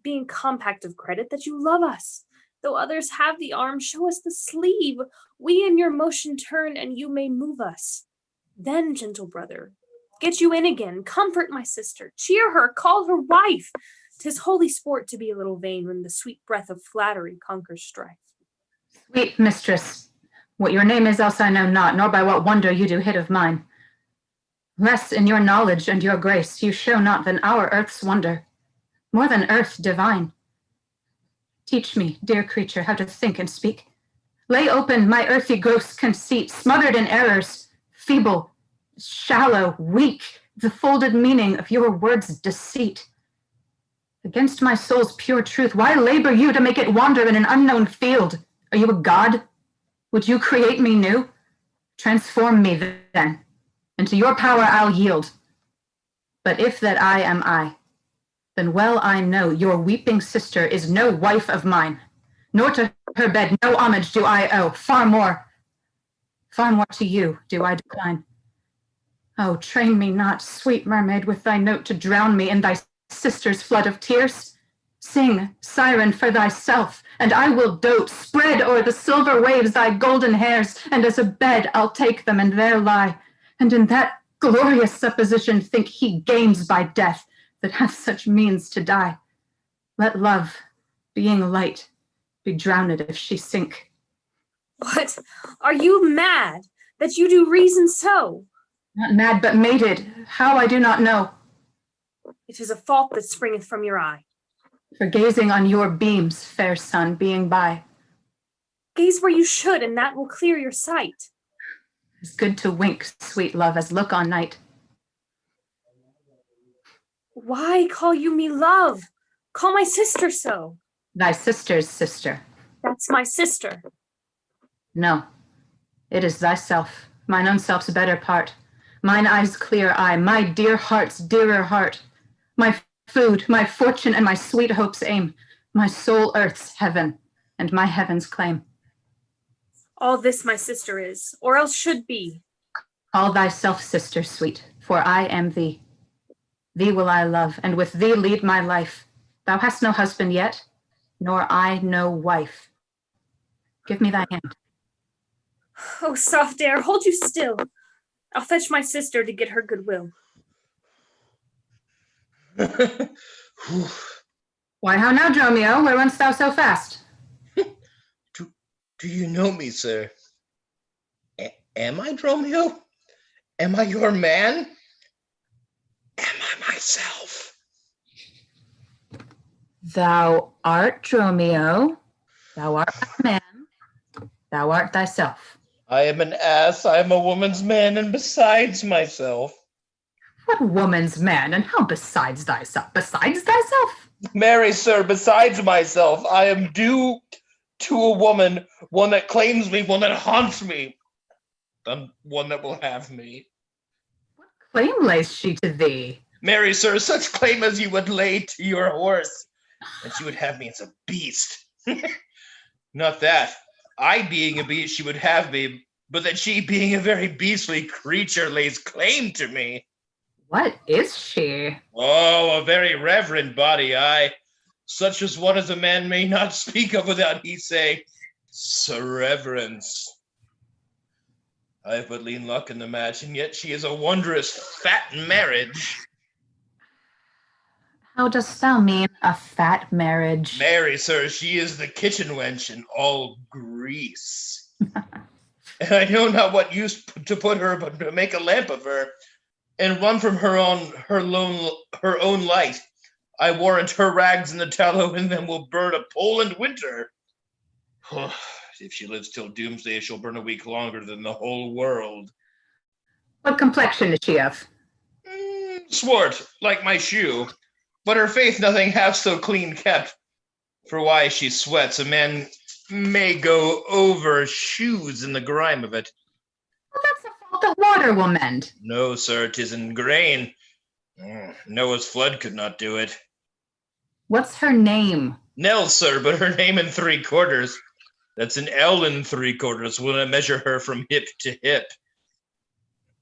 being compact of credit, that you love us. Though others have the arm, show us the sleeve. We in your motion turn, and you may move us. Then, gentle brother, get you in again, comfort my sister, cheer her, call her wife. 'Tis holy sport to be a little vain when the sweet breath of flattery conquers strife. Sweet mistress, what your name is else I know not, nor by what wonder you do hit of mine. Less in your knowledge and your grace you show not than our earth's wonder, more than earth divine. Teach me, dear creature, how to think and speak. Lay open my earthy gross conceit, smothered in errors, feeble, shallow, weak, the folded meaning of your words' deceit. Against my soul's pure truth, why labor you to make it wander in an unknown field? Are you a god? Would you create me new? Transform me then, and to your power I'll yield. But if that I am I, then well I know your weeping sister is no wife of mine, nor to her bed no homage do I owe. Far more to you do I decline. Oh, train me not, sweet mermaid, with thy note to drown me in thy sister's flood of tears. Sing, siren, for thyself, and I will dote. Spread o'er the silver waves thy golden hairs, and as a bed I'll take them and there lie. And in that glorious supposition think he gains by death that hath such means to die. Let love, being light, be drowned if she sink. What? Are you mad, that you do reason so? Not mad, but mated. How, I do not know. It is a fault that springeth from your eye. For gazing on your beams, fair sun, being by. Gaze where you should, and that will clear your sight. As good to wink, sweet love, as look on night. Why call you me love? Call my sister so. Thy sister's sister. That's my sister. No, it is thyself, mine own self's better part. Mine eye's clear eye, my dear heart's dearer heart. My food, my fortune, and my sweet hope's aim. My soul earth's heaven, and my heaven's claim. All this my sister is, or else should be. Call thyself sister, sweet, for I am thee. Thee will I love, and with thee lead my life. Thou hast no husband yet, nor I no wife. Give me thy hand. Oh, soft air, hold you still. I'll fetch my sister to get her goodwill. Why, how now, Dromio? Where runn'st thou so fast? Do you know me, sir? Am I Dromio? Am I your man? Am I myself? Thou art Dromio. Thou art my man. Thou art thyself. I am an ass, I am a woman's man, and besides myself. What woman's man, and how besides thyself? Besides thyself? Marry, sir, besides myself, I am due to a woman, one that claims me, one that haunts me, and one that will have me. What claim lays she to thee? Marry, sir, such claim as you would lay to your horse, and she would have me as a beast. Not that. I being a beast, she would have me, but that she being a very beastly creature lays claim to me. What is she? Oh, a very reverend body, aye. Such as one as a man may not speak of without he say, Sir Reverence. I have but lean luck in the match, and yet she is a wondrous fat marriage. How dost thou mean a fat marriage? Marry, sir, she is the kitchen wench in all grease. And I know not what use to put her, but to make a lamp of her, and run from her own light. I warrant her rags and the tallow in them will burn a Poland winter. If she lives till doomsday, she'll burn a week longer than the whole world. What complexion is she of? Swart, like my shoe. But her faith nothing half so clean kept. For why she sweats, a man may go over shoes in the grime of it. Well, that's a fault that water will mend. No, sir, 'tis in grain. Noah's flood could not do it. What's her name? Nell, sir, but her name in 3/4. That's an L in 3/4 when I measure her from hip to hip.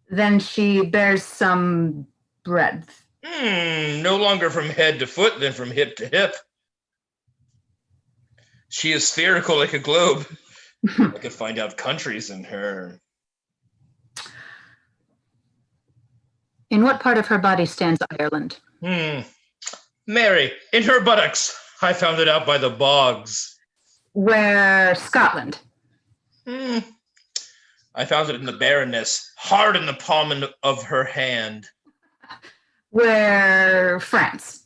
Then she bears some breadth. No longer from head to foot than from hip to hip. She is spherical like a globe. I could find out countries in her. In what part of her body stands Ireland? Mary, in her buttocks. I found it out by the bogs. Where Scotland? I found it in the barrenness, hard in the palm of her hand. Where France?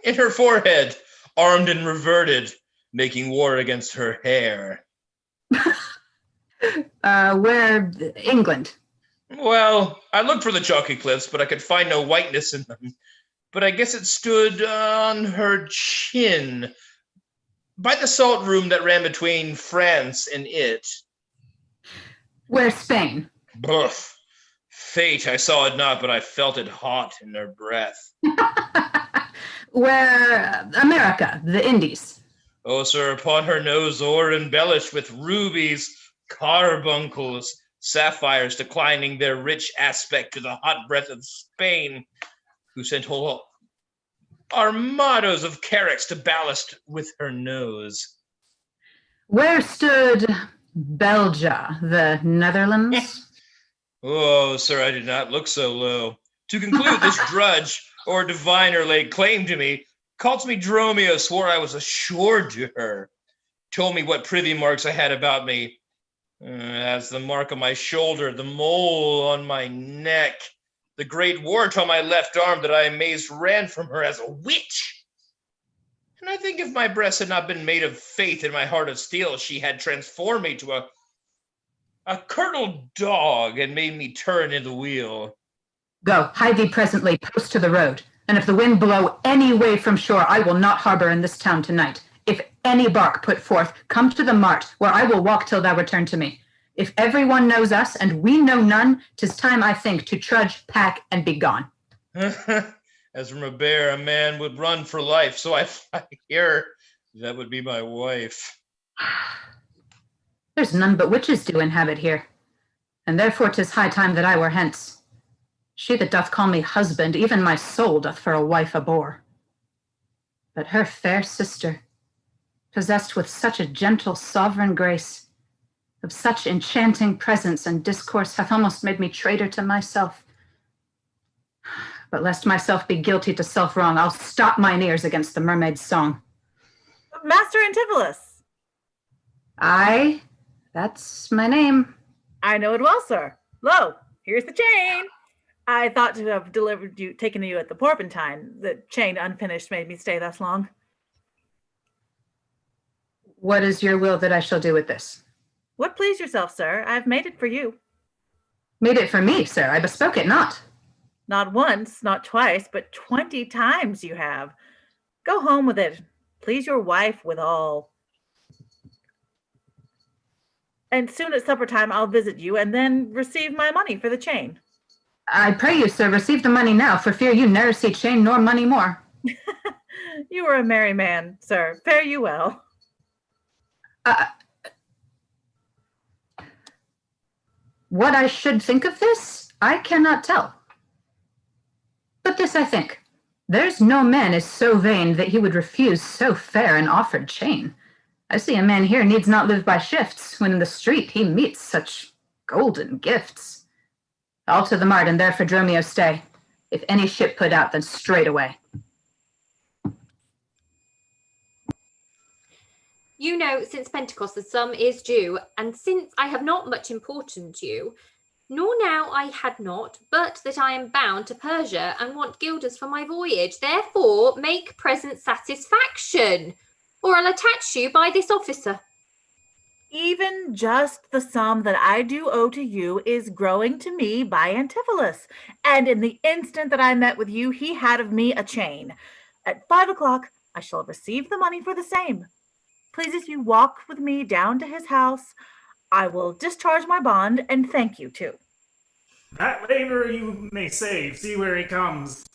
In her forehead, armed and reverted, making war against her hair. Where? England. Well, I looked for the chalky cliffs, but I could find no whiteness in them. But I guess it stood on her chin, by the salt room that ran between France and it. Where? Spain. Buff. Fate, I saw it not, but I felt it hot in her breath. Where? America, the Indies. Oh, sir, upon her nose o'er embellished with rubies, carbuncles, sapphires declining their rich aspect to the hot breath of Spain, who sent whole armados of carracks to ballast with her nose. Where stood Belgia, the Netherlands? Oh, sir, I did not look so low. To conclude, this drudge or diviner laid claim to me, called me Dromio, swore I was assured to her, told me what privy marks I had about me, as the mark on my shoulder, the mole on my neck, the great wart on my left arm that I amazed ran from her as a witch. And I think if my breast had not been made of faith and my heart of steel, she had transformed me to a curdled dog and made me turn in the wheel. Go, hide thee presently, post to the road. And if the wind blow any way from shore, I will not harbor in this town tonight. If any bark put forth, come to the mart, where I will walk till thou return to me. If everyone knows us, and we know none, 'tis time, I think, to trudge, pack, and be gone. As from a bear, a man would run for life, so I hear that would be my wife. There's none but witches do inhabit here, and therefore 'tis high time that I were hence. She that doth call me husband, even my soul doth for a wife abhor. But her fair sister, possessed with such a gentle sovereign grace, of such enchanting presence and discourse, hath almost made me traitor to myself. But lest myself be guilty to self-wrong, I'll stop mine ears against the mermaid's song. Master Antipholus. Aye, that's my name. I know it well, sir. Lo, here's the chain. I thought to have taken you at the Porpentine. The chain unfinished made me stay thus long. What is your will that I shall do with this? What please yourself, sir? I've made it for you. Made it for me, sir. I bespoke it not. Not once, not twice, but 20 times you have. Go home with it. Please your wife withal. And soon at supper time I'll visit you, and then receive my money for the chain. I pray you, sir, receive the money now, for fear you ne'er see chain nor money more. You are a merry man, sir. Fare you well. What I should think of this, I cannot tell. But this I think, there's no man is so vain that he would refuse so fair an offered chain. I see a man here needs not live by shifts, when in the street he meets such golden gifts. All to the mart, and there for Dromio stay. If any ship put out, then straight away. You know, since Pentecost the sum is due, and since I have not much important you, nor now I had not, but that I am bound to Persia and want guilders for my voyage, therefore make present satisfaction, or I'll attach you by this officer. Even just the sum that I do owe to you is growing to me by Antipholus, and in the instant that I met with you, he had of me a chain. At 5 o'clock, I shall receive the money for the same. Please, if you walk with me down to his house, I will discharge my bond and thank you too. That labor you may save. See where he comes.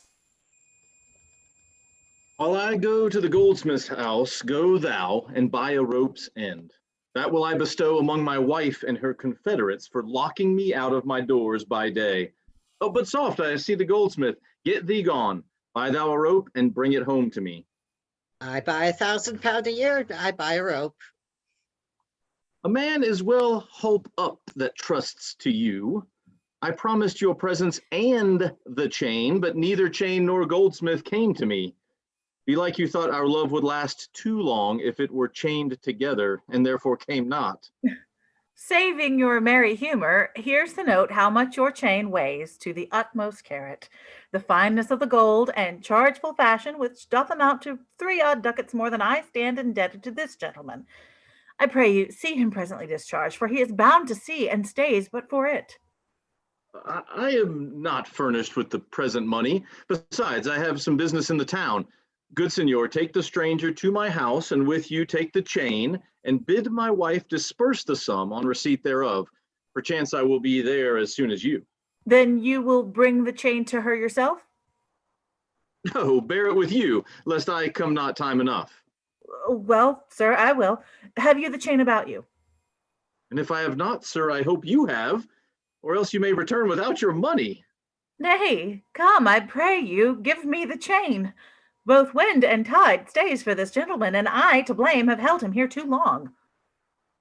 While I go to the goldsmith's house, go thou and buy a rope's end. That will I bestow among my wife and her confederates for locking me out of my doors by day. Oh, but soft, I see the goldsmith. Get thee gone. Buy thou a rope and bring it home to me. I buy £1,000 a year. I buy a rope. A man is well holp up that trusts to you. I promised your presence and the chain, but neither chain nor goldsmith came to me. Belike you thought our love would last too long if it were chained together, and therefore came not. Saving your merry humor, here's the note how much your chain weighs to the utmost carat, the fineness of the gold, and chargeful fashion, which doth amount to 3 odd ducats more than I stand indebted to this gentleman. I pray you see him presently discharged, for he is bound to sea and stays but for it. I am not furnished with the present money. Besides, I have some business in the town. Good senor, take the stranger to my house, and with you take the chain, and bid my wife disperse the sum on receipt thereof. Perchance I will be there as soon as you. Then you will bring the chain to her yourself? No, bear it with you, lest I come not time enough. Well, sir, I will. Have you the chain about you? And if I have not, sir, I hope you have, or else you may return without your money. Nay, come, I pray you, give me the chain. Both wind and tide stays for this gentleman, and I, to blame, have held him here too long.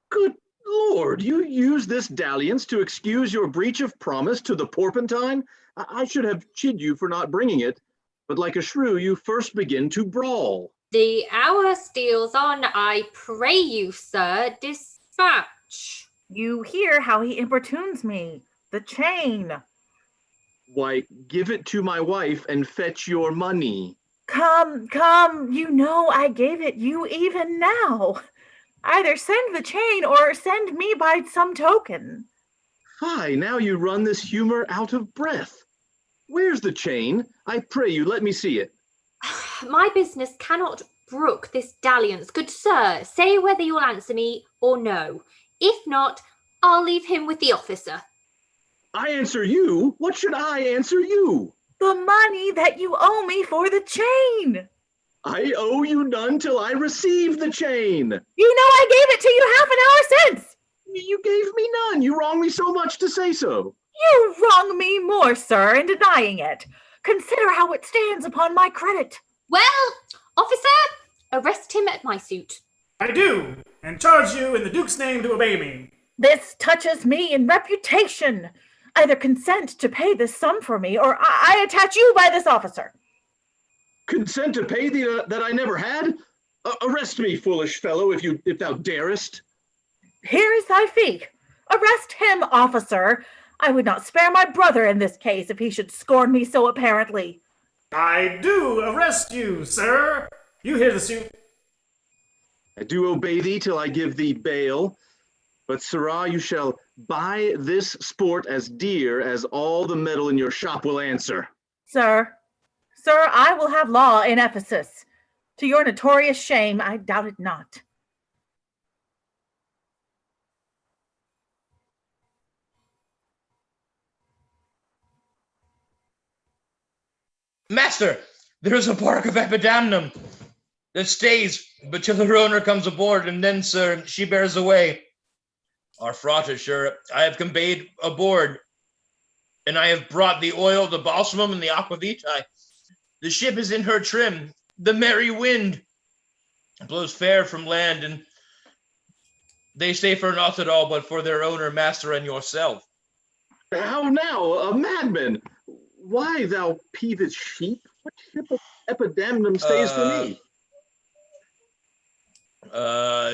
Good Lord, you use this dalliance to excuse your breach of promise to the Porpentine? I should have chid you for not bringing it, but like a shrew, you first begin to brawl. The hour steals on, I pray you, sir, dispatch. You hear how he importunes me. The chain. Why, give it to my wife and fetch your money. Come, you know I gave it you even now. Either send the chain or send me by some token. Fie, now you run this humor out of breath. Where's the chain? I pray you, let me see it. My business cannot brook this dalliance. Good sir, say whether you'll answer me or no. If not, I'll leave him with the officer. I answer you? What should I answer you? The money that you owe me for the chain. I owe you none till I receive the chain. You know I gave it to you half an hour since. You gave me none. You wrong me so much to say so. You wrong me more, sir, in denying it. Consider how it stands upon my credit. Well, officer, arrest him at my suit. I do, and charge you in the Duke's name to obey me. This touches me in reputation. Either consent to pay this sum for me, or I attach you by this officer. Consent to pay that I never had? Arrest me, foolish fellow, if thou darest. Here is thy fee. Arrest him, officer. I would not spare my brother in this case if he should scorn me so apparently. I do arrest you, sir. You hear the suit. I do obey thee till I give thee bail. But, sirrah, you shall buy this sport as dear as all the metal in your shop will answer. Sir, I will have law in Ephesus. To your notorious shame, I doubt it not. Master, there is a bark of Epidamnum that stays, but till her owner comes aboard, and then, sir, she bears away. Our fraught is sure, I have conveyed aboard, and I have brought the oil, the balsamum, and the aquavitae. The ship is in her trim, the merry wind blows fair from land, and they stay for naught at all, but for their owner, master, and yourself. How now, a madman? Why, thou peevish sheep? What ship of Epidamnum stays for me?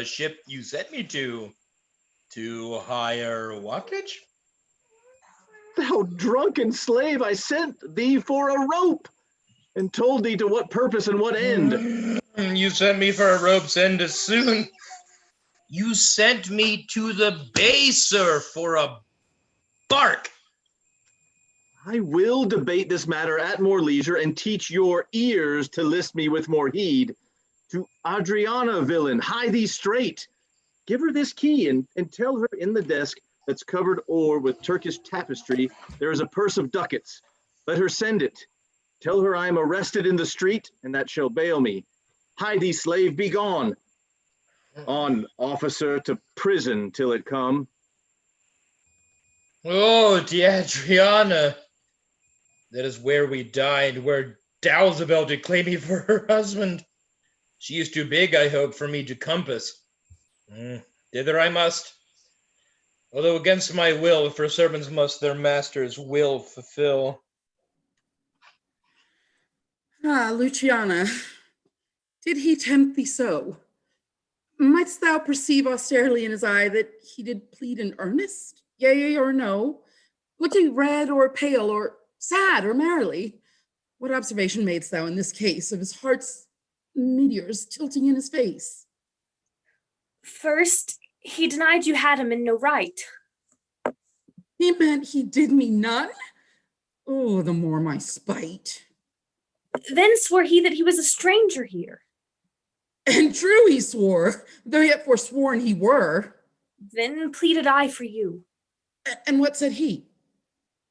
Ship you sent me to hire wattage? Thou drunken slave, I sent thee for a rope, and told thee to what purpose and what end. You sent me for a rope's end as soon. You sent me to the bay, sir, for a bark. I will debate this matter at more leisure and teach your ears to list me with more heed. To Adriana, villain, hie thee straight. Give her this key and tell her in the desk that's covered o'er with Turkish tapestry, there is a purse of ducats. Let her send it. Tell her I am arrested in the street, and that shall bail me. Hie thee, slave, be gone. On, officer, to prison till it come. Oh, the Adriana. That is where we died, where Dalzabel did claim me for her husband. She is too big, I hope, for me to compass. Thither I must. Although against my will, for servants must their master's will fulfill. Luciana, did he tempt thee so? Mightst thou perceive austerely in his eye that he did plead in earnest, yea or no? Looked he red or pale, or sad or merrily? What observation madest thou in this case of his heart's meteors tilting in his face? First, he denied you had him in no right. He meant he did me none? Oh, the more my spite. Then swore he that he was a stranger here. And true he swore, though yet forsworn he were. Then pleaded I for you. And what said he?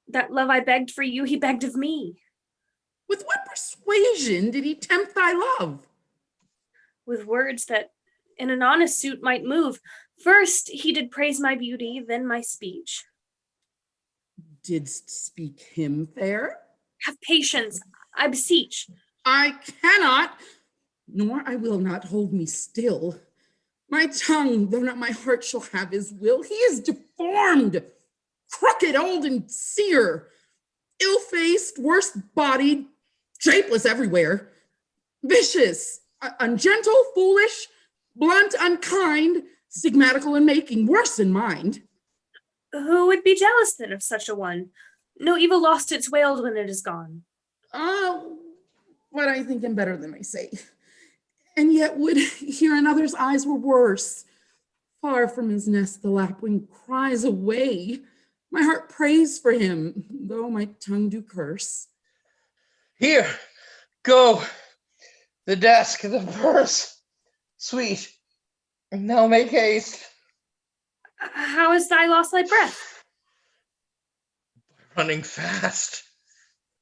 That love I begged for you, he begged of me. With what persuasion did he tempt thy love? With words that in an honest suit might move. First he did praise my beauty, then my speech. Didst speak him fair? Have patience, I beseech. I cannot, nor I will not hold me still. My tongue, though not my heart, shall have his will. He is deformed, crooked, old, and sear, ill-faced, worse-bodied, shapeless everywhere, vicious, ungentle, foolish, blunt, unkind, stigmatical in making, worse in mind. Who would be jealous then of such a one? No evil lost its wailed when it is gone. Oh, but I think him better than I say. And yet would hear in others' eyes were worse. Far from his nest the lapwing cries away. My heart prays for him, though my tongue do curse. Here, go. The desk, the purse. Sweet. And now make haste. How is thy lost thy breath? Running fast.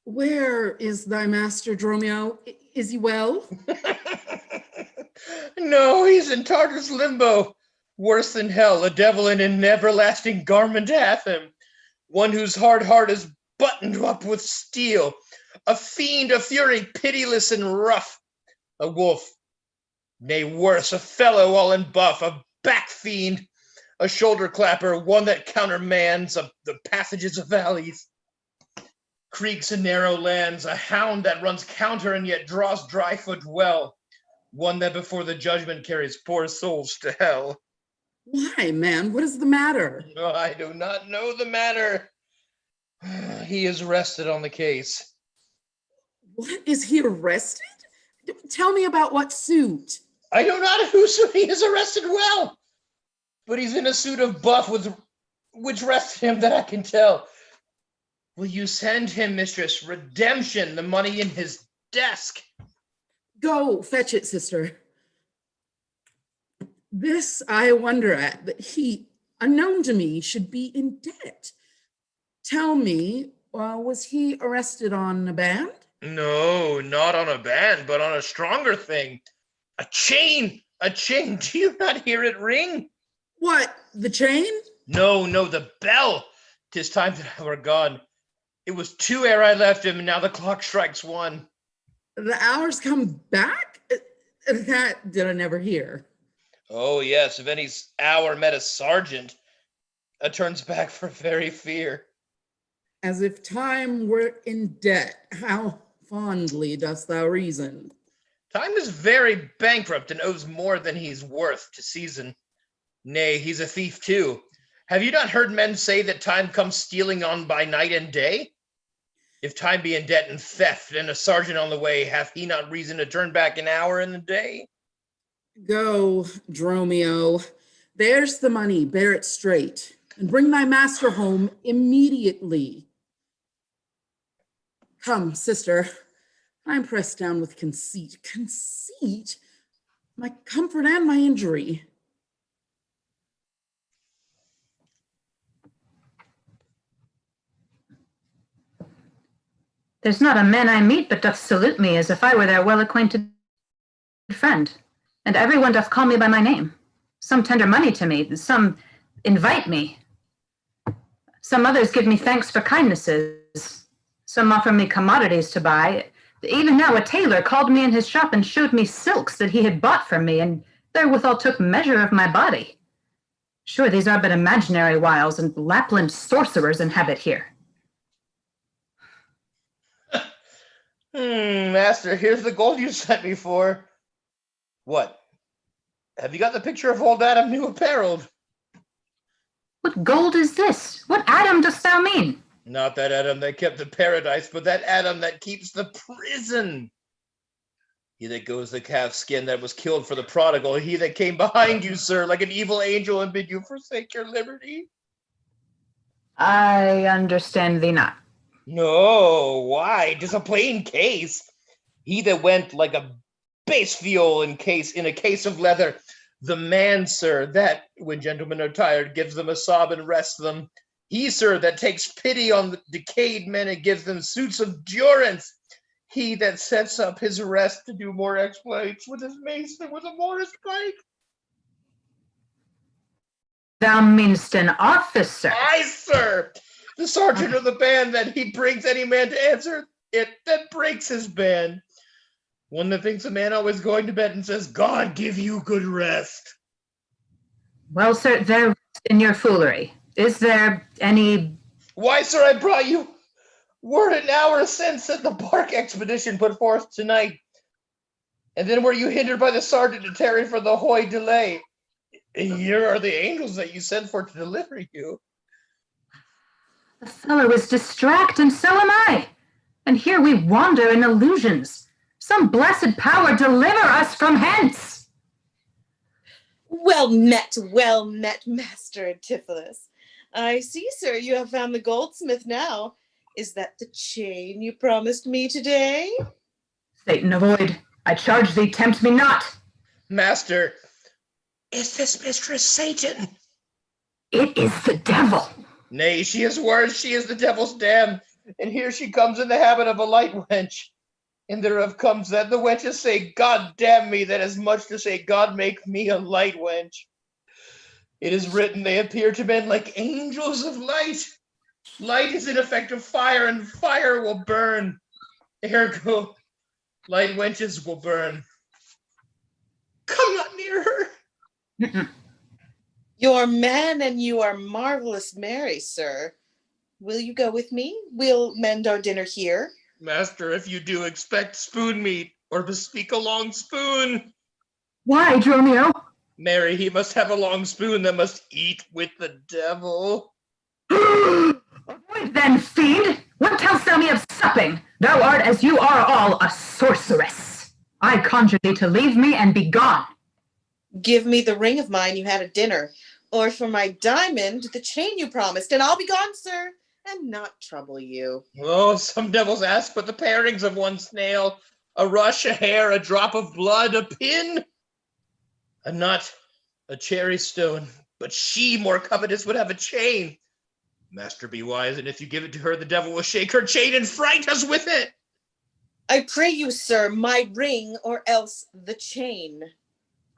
Where is thy master, Dromio? Is he well? No, he's in Tartar's limbo. Worse than hell, a devil in an everlasting garment hath him. One whose hard heart is buttoned up with steel. A fiend, a fury, pitiless and rough. A wolf, nay worse, a fellow all in buff, a back fiend, a shoulder clapper, one that countermands the passages of valleys, creeks and narrow lands, a hound that runs counter and yet draws dry foot well, one that before the judgment carries poor souls to hell. Why, man, what is the matter? Oh, I do not know the matter. He is arrested on the case. What, is he arrested? Tell me about what suit. I know not whose suit he is arrested well, but he's in a suit of buff with which rested him that I can tell. Will you send him, mistress, redemption, the money in his desk? Go, fetch it, sister. This I wonder at, that he, unknown to me, should be in debt. Tell me, was he arrested on a band? No, not on a band, but on a stronger thing. A chain! A chain! Do you not hear it ring? What, the chain? No, the bell! 'Tis time that I were gone. It was 2 ere I left him, and now the clock strikes 1. The hours come back? That did I never hear. Oh, yes, if any hour met a sergeant, turns back for very fear. As if time were in debt, how fondly dost thou reason? Time is very bankrupt and owes more than he's worth to season. Nay, he's a thief too. Have you not heard men say that time comes stealing on by night and day? If time be in debt and theft, and a sergeant on the way, hath he not reason to turn back an hour in the day? Go, Dromio. There's the money, bear it straight, and bring thy master home immediately. Come, sister, I'm pressed down with conceit. Conceit? My comfort and my injury. There's not a man I meet but doth salute me as if I were their well-acquainted friend, and everyone doth call me by my name. Some tender money to me, some invite me. Some others give me thanks for kindnesses. Some offer me commodities to buy. Even now a tailor called me in his shop and showed me silks that he had bought from me, and therewithal took measure of my body. Sure, these are but imaginary wiles, and Lapland sorcerers inhabit here. Master, here's the gold you sent me for. What? Have you got the picture of old Adam new apparelled? What gold is this? What Adam dost thou mean? Not that Adam that kept the paradise, but that Adam that keeps the prison. He that goes the calf skin that was killed for the prodigal, he that came behind you, sir, like an evil angel and bid you forsake your liberty. I understand thee not. No, why? 'Tis a plain case. He that went like a bass viol in a case of leather, the man, sir, that, when gentlemen are tired, gives them a sob and rests them. He, sir, that takes pity on the decayed men and gives them suits of durance. He that sets up his rest to do more exploits with his mace than with a morris pike. Thou meanst an officer. Aye, sir. The sergeant of the band that he brings any man to answer it that breaks his band. One that thinks a man always going to bed and says, God give you good rest. Well, sir, there in your foolery. Is there any... Why, sir, I brought you word an hour since that the bark expedition put forth tonight. And then were you hindered by the sergeant to tarry for the hoy delay. Here are the angels that you sent for to deliver you. The fellow is distract, and so am I. And here we wander in illusions. Some blessed power deliver us from hence. Well met, Master Antipholus. I see, sir, you have found the goldsmith now. Is that the chain you promised me today? Satan avoid. I charge thee, tempt me not. Master, is this Mistress Satan? It is the devil. Nay, she is worse. She is the devil's dam. And here she comes in the habit of a light wench. And thereof comes that the wenches say, God damn me, that is much to say, God make me a light wench. It is written, they appear to men like angels of light. Light is in effect of fire, and fire will burn. Ergo, light wenches will burn. Come not near her. Your man and you are marvelous merry, sir. Will you go with me? We'll mend our dinner here. Master, if you do, expect spoon meat, or bespeak a long spoon. Why, Dromio? Mary, he must have a long spoon that must eat with the devil. Avoid then, fiend! What tell'st thou me of supping? Thou art, as you are all, a sorceress. I conjure thee to leave me and be gone. Give me the ring of mine you had at dinner, or for my diamond, the chain you promised, and I'll be gone, sir, and not trouble you. Oh, some devils ask but the parings of one snail, a rush, a hair, a drop of blood, a pin, a nut, a cherry stone, but she, more covetous, would have a chain. Master, be wise, and if you give it to her, the devil will shake her chain and fright us with it. I pray you, sir, my ring, or else the chain.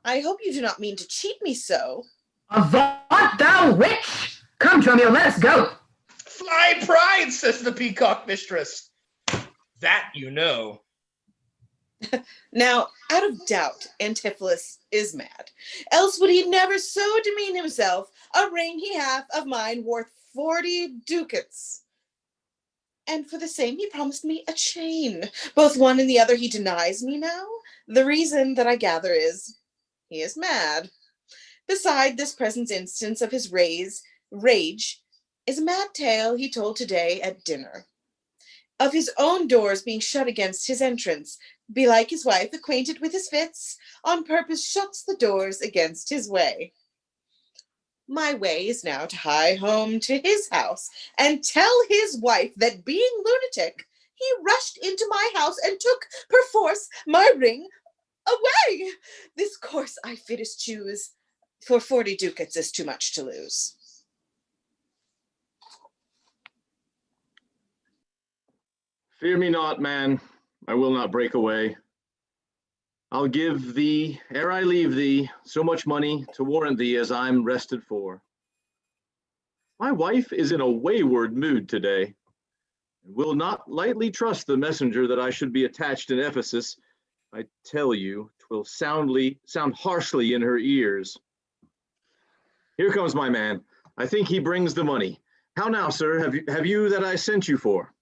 I hope you do not mean to cheat me so. Avaunt, thou witch! Come, Dromio, let us go. Fly pride, says the peacock mistress. That you know. Now, out of doubt, Antipholus is mad. Else would he never so demean himself. A ring he hath of mine worth 40 ducats. And for the same he promised me a chain. Both one and the other he denies me now. The reason that I gather is he is mad. Beside this present instance of his rage is a mad tale he told today at dinner. Of his own doors being shut against his entrance, belike his wife, acquainted with his fits, on purpose shuts the doors against his way. My way is now to hie home to his house and tell his wife that being lunatic, he rushed into my house and took perforce my ring away. This course I fittest choose, for 40 ducats is too much to lose. Fear me not, man. I will not break away. I'll give thee, ere I leave thee, so much money to warrant thee as I'm rested for. My wife is in a wayward mood today, and will not lightly trust the messenger that I should be attached in Ephesus. I tell you, 'twill sound harshly in her ears. Here comes my man. I think he brings the money. How now, sir? Have you that I sent you for?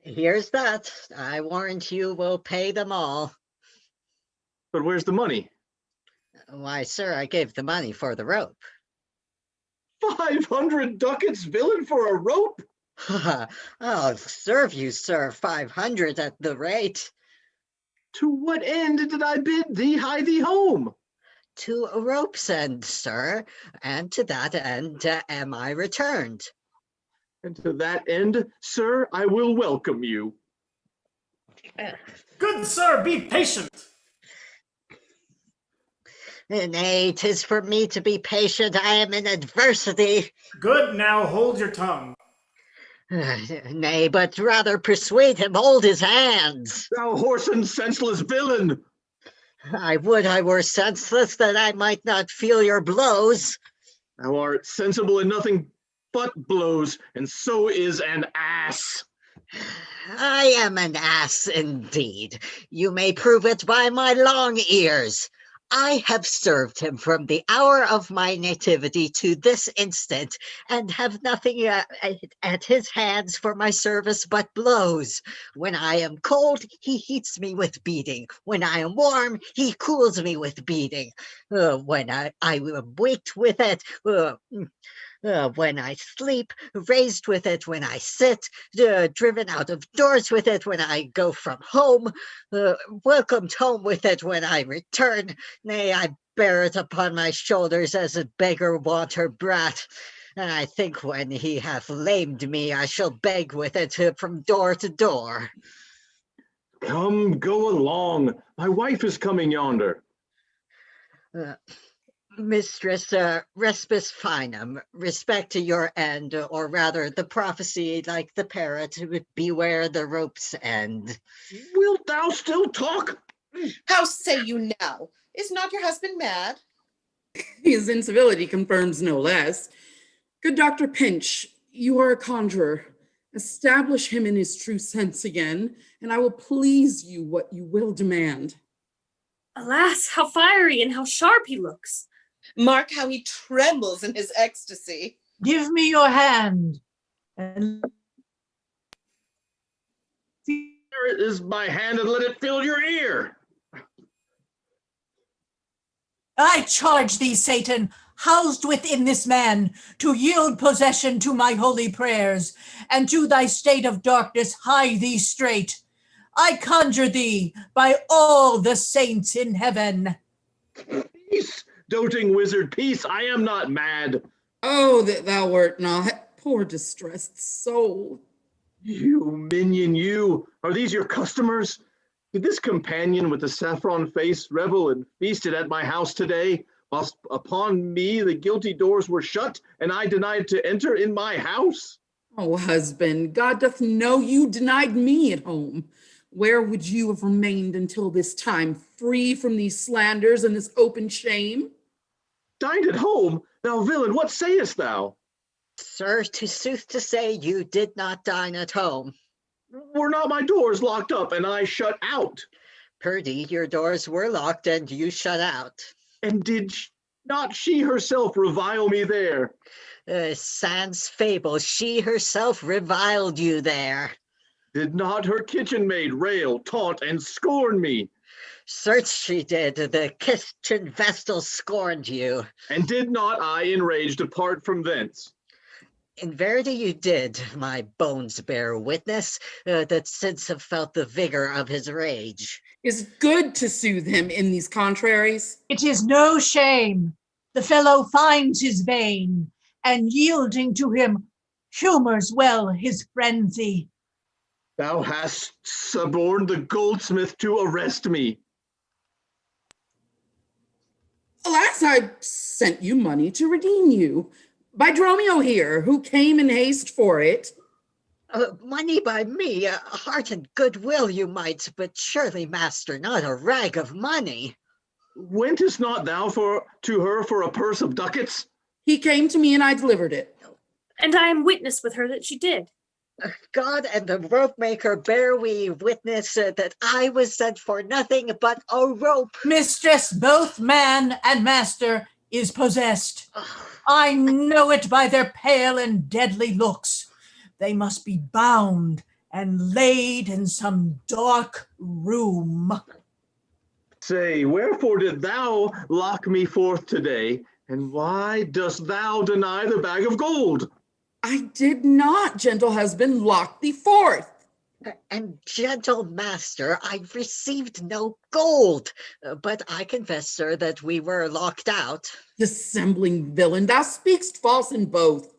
Here's that. I warrant you will pay them all. But where's the money? Why, sir, I gave the money for the rope. 500 ducats, villain, for a rope? I'll serve you, sir, 500 at the rate. To what end did I bid thee hie thee home? To a rope's end, sir, and to that end am I returned. And to that end, sir, I will welcome you. Good sir, be patient. Nay, 'tis for me to be patient. I am in adversity. Good, now hold your tongue. Nay, but rather persuade him hold his hands. Thou whoreson senseless villain! I would I were senseless, that I might not feel your blows. Thou art sensible in nothing but blows, and so is an ass. I am an ass indeed. You may prove it by my long ears. I have served him from the hour of my nativity to this instant, and have nothing at his hands for my service but blows. When I am cold, he heats me with beating. When I am warm, he cools me with beating. When I am waked with it, when I sleep, raised with it, when I sit, driven out of doors with it, when I go from home, welcomed home with it when I return. Nay, I bear it upon my shoulders as a beggar wanter brat. And I think when he hath lamed me, I shall beg with it from door to door. Come, go along. My wife is coming yonder. Mistress, respis finum, respect to your end, or rather the prophecy like the parrot, beware the rope's end. Wilt thou still talk? How say you now? Is not your husband mad? His incivility confirms no less. Good Dr. Pinch, you are a conjurer. Establish him in his true sense again, and I will please you what you will demand. Alas, how fiery and how sharp he looks. Mark how he trembles in his ecstasy. Give me your hand. And Here is my hand, and let it fill your ear. I charge thee, Satan, housed within this man, to yield possession to my holy prayers, and to thy state of darkness hie thee straight. I conjure thee by all the saints in heaven. Peace, doting wizard, peace. I am not mad. Oh, that thou wert not, poor distressed soul. You minion, you. Are these your customers? Did this companion with the saffron face revel and feasted at my house today, whilst upon me the guilty doors were shut, and I denied to enter in my house? Oh, husband, God doth know you denied me at home. Where would you have remained until this time, free from these slanders and this open shame? Dined at home? Thou villain, what sayest thou? Sir, to sooth to say, you did not dine at home. Were not my doors locked up and I shut out? Purdy, your doors were locked and you shut out. And did not she herself revile me there? Sans fable, she herself reviled you there. Did not her kitchen maid rail, taunt, and scorn me? Certes she did. The kitchen vestal scorned you. And did not I enraged depart from thence? In verity you did, my bones bear witness, that since have felt the vigor of his rage. Is good to soothe him in these contraries. It is no shame. The fellow finds his vein, and yielding to him, humors well his frenzy. Thou hast suborned the goldsmith to arrest me. Alas, I sent you money to redeem you. By Dromio here, who came in haste for it. Money by me, heart and goodwill you might, but surely, master, not a rag of money. Wentest not thou to her for a purse of ducats? He came to me and I delivered it. And I am witness with her that she did. God and the rope maker bear we witness that I was sent for nothing but a rope. Mistress, both man and master is possessed. I know it by their pale and deadly looks. They must be bound and laid in some dark room. Say, wherefore did thou lock me forth today, and why dost thou deny the bag of gold? I did not, gentle husband, lock thee forth. And gentle master, I've received no gold, but I confess, sir, that we were locked out. Dissembling villain, thou speakst false in both.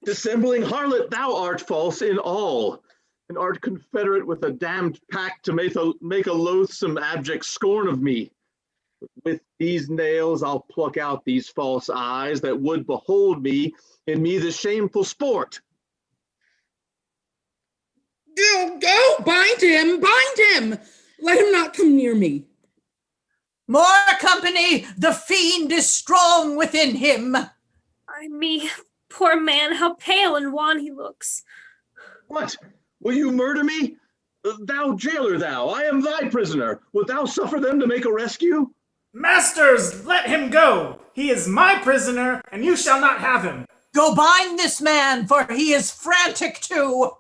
Dissembling harlot, thou art false in all, and art confederate with a damned pack to make a loathsome abject scorn of me. With these nails I'll pluck out these false eyes that would behold me in me this shameful sport. Go, bind him, bind him. Let him not come near me. More company, the fiend is strong within him. Ay me, poor man, how pale and wan he looks. What? Will you murder me? Thou jailer thou, I am thy prisoner. Wilt thou suffer them to make a rescue? Masters, let him go. He is my prisoner, and you shall not have him. Go bind this man, for he is frantic too.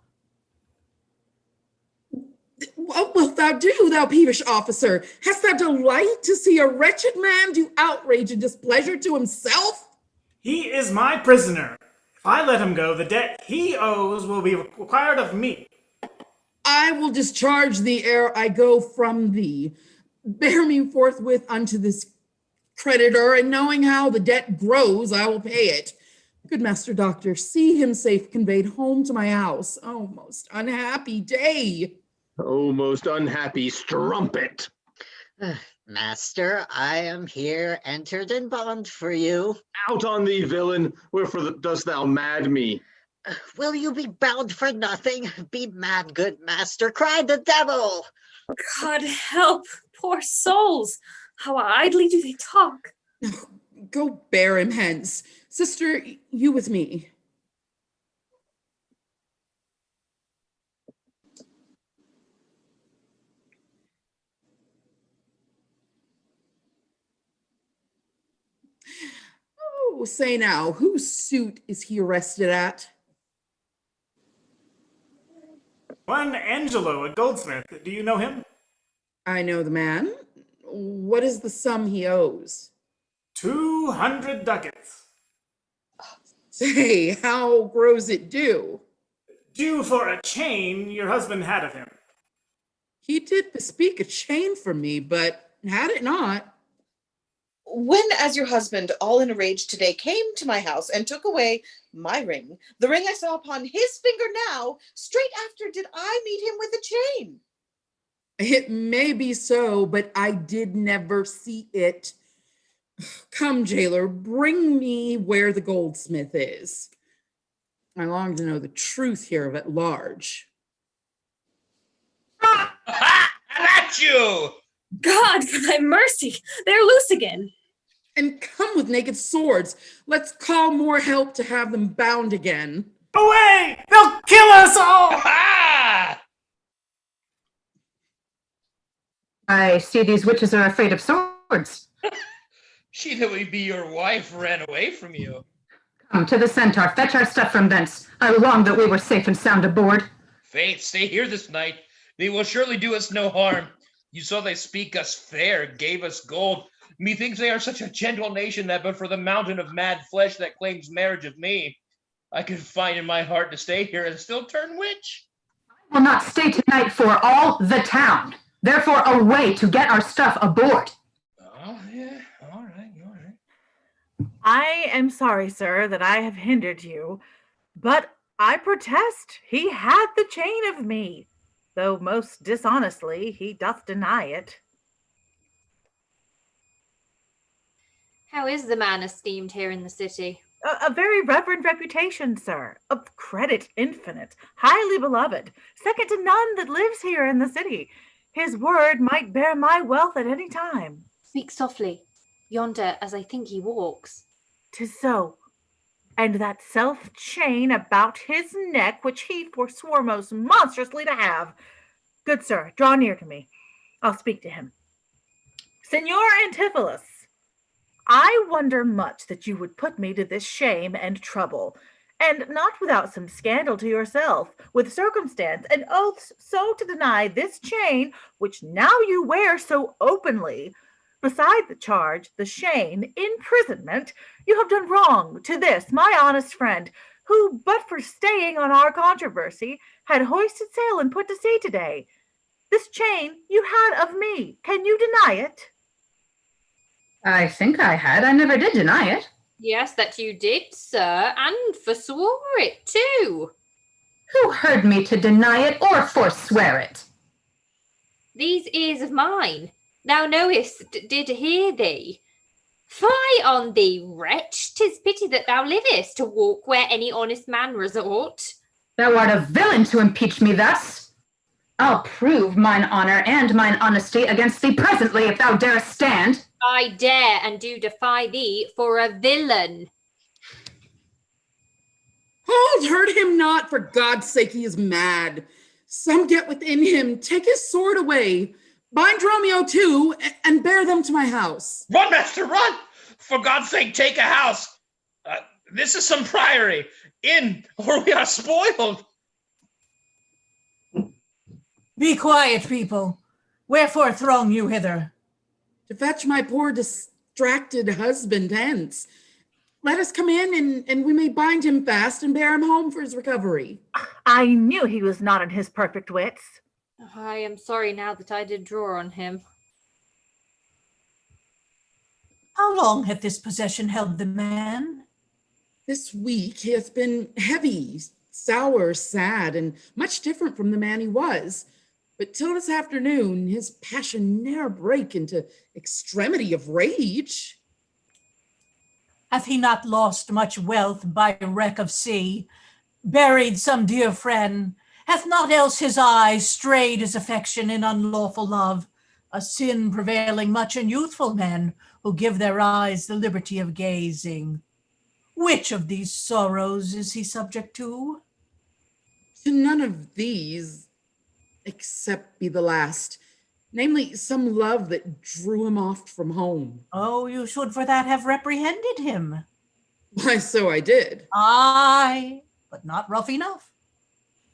What wilt thou do, thou peevish officer? Hast thou delight to see a wretched man do outrage and displeasure to himself? He is my prisoner. If I let him go, the debt he owes will be required of me. I will discharge thee ere I go from thee. Bear me forthwith unto this creditor, and knowing how the debt grows, I will pay it. Good master doctor, see him safe conveyed home to my house. Oh, most unhappy day. Oh, most unhappy strumpet. Master, I am here entered in bond for you. Out on thee, villain, wherefore dost thou mad me? Will you be bound for nothing? Be mad, good master, cried the devil. God help, poor souls. How idly do they talk. Go bear him hence. Sister, you with me. Oh, say now, whose suit is he arrested at? One Angelo, a goldsmith. Do you know him? I know the man. What is the sum he owes? 200 ducats. Say, how grows it due? Due for a chain your husband had of him. He did bespeak a chain for me, but had it not. When, as your husband, all in a rage today, came to my house and took away my ring, the ring I saw upon his finger now, straight after did I meet him with a chain. It may be so, but I did never see it. Come, jailer, bring me where the goldsmith is. I long to know the truth here of at large. Ha! At you! God, for thy mercy, they're loose again. And come with naked swords. Let's call more help to have them bound again. Away! They'll kill us all! Ha! I see these witches are afraid of swords. She that would be your wife ran away from you. Come to the centaur, fetch our stuff from thence. I long that we were safe and sound aboard. Faith, stay here this night. They will surely do us no harm. You saw they speak us fair, gave us gold. Methinks they are such a gentle nation that but for the mountain of mad flesh that claims marriage of me, I could find in my heart to stay here and still turn witch. I will not stay tonight for all the town. Therefore, away to get our stuff aboard. Oh, yeah, all right. I am sorry, sir, that I have hindered you, but I protest he had the chain of me, though most dishonestly he doth deny it. How is the man esteemed here in the city? A very reverend reputation, sir, of credit infinite, highly beloved, second to none that lives here in the city. His word might bear my wealth at any time. Speak softly, yonder as I think he walks. 'Tis so. And that self-chain about his neck, which he forswore most monstrously to have. Good sir, draw near to me. I'll speak to him. Signor Antipholus, I wonder much that you would put me to this shame and trouble, and not without some scandal to yourself, with circumstance and oaths so to deny this chain, which now you wear so openly. Beside the charge, the shame, imprisonment, you have done wrong to this, my honest friend, who, but for staying on our controversy, had hoisted sail and put to sea today. This chain you had of me. Can you deny it? I think I had. I never did deny it. Yes, that you did, sir, and forswore it too. Who heard me to deny it or forswear it? These ears of mine, thou knowest, did hear thee. Fie on thee, wretch! 'Tis pity that thou livest to walk where any honest man resort. Thou art a villain to impeach me thus. I'll prove mine honor and mine honesty against thee presently, if thou darest stand. I dare and do defy thee for a villain. Hold, hurt him not, for God's sake, he is mad. Some get within him, take his sword away. Bind Dromio too, and bear them to my house. Run, master, run! For God's sake, take a house. This is some priory. In, or we are spoiled. Be quiet, people. Wherefore throng you hither? To fetch my poor distracted husband hence. Let us come in, and we may bind him fast and bear him home for his recovery. I knew he was not in his perfect wits. I am sorry now that I did draw on him. How long hath this possession held the man? This week he hath been heavy, sour, sad, and much different from the man he was. But till this afternoon, his passion ne'er brake into extremity of rage. Hath he not lost much wealth by wreck of sea, buried some dear friend? Hath not else his eye strayed his affection in unlawful love, a sin prevailing much in youthful men who give their eyes the liberty of gazing? Which of these sorrows is he subject to? To none of these, except be the last, namely some love that drew him oft from home. Oh, you should for that have reprehended him. Why, so I did. Aye, but not rough enough.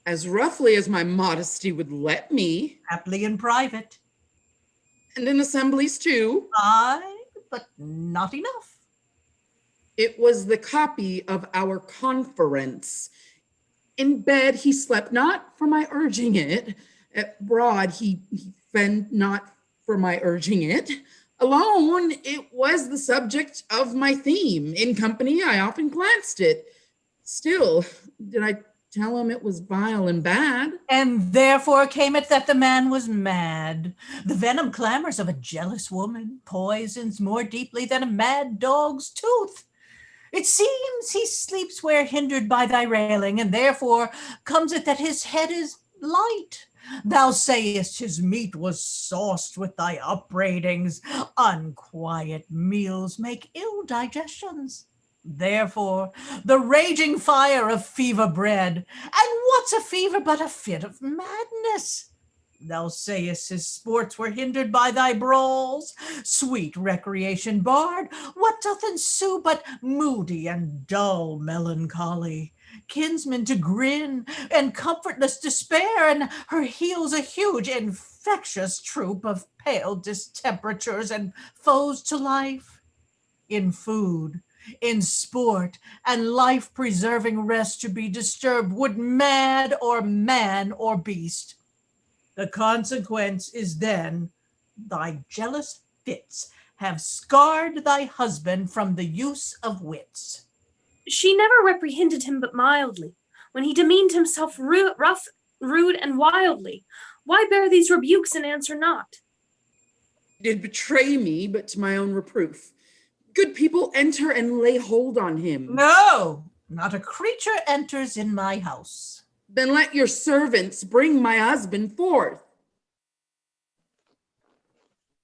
As roughly as my modesty would let me. Haply in private. And in assemblies too. Aye, but not enough. It was the copy of our conference. In bed he slept not for my urging it. Abroad he fend not for my urging it. Alone it was the subject of my theme. In company I often glanced it. Still, did I tell him it was vile and bad? And therefore came it that the man was mad. The venom clamors of a jealous woman poisons more deeply than a mad dog's tooth. It seems he sleeps where hindered by thy railing, and therefore comes it that his head is light. Thou sayest his meat was sauced with thy upbraidings. Unquiet meals make ill digestions. Therefore, the raging fire of fever bred. And what's a fever but a fit of madness? Thou sayest his sports were hindered by thy brawls. Sweet recreation barred, what doth ensue but moody and dull melancholy? Kinsmen to grin and comfortless despair, and her heels a huge infectious troop of pale distemperatures and foes to life. In food, in sport, and life-preserving rest to be disturbed would mad or man or beast. The consequence is then thy jealous fits have scarred thy husband from the use of wits. She never reprehended him but mildly, when he demeaned himself rough, rude, and wildly. Why bear these rebukes and answer not? He did betray me, but to my own reproof. Good people, enter and lay hold on him. No, not a creature enters in my house. Then let your servants bring my husband forth.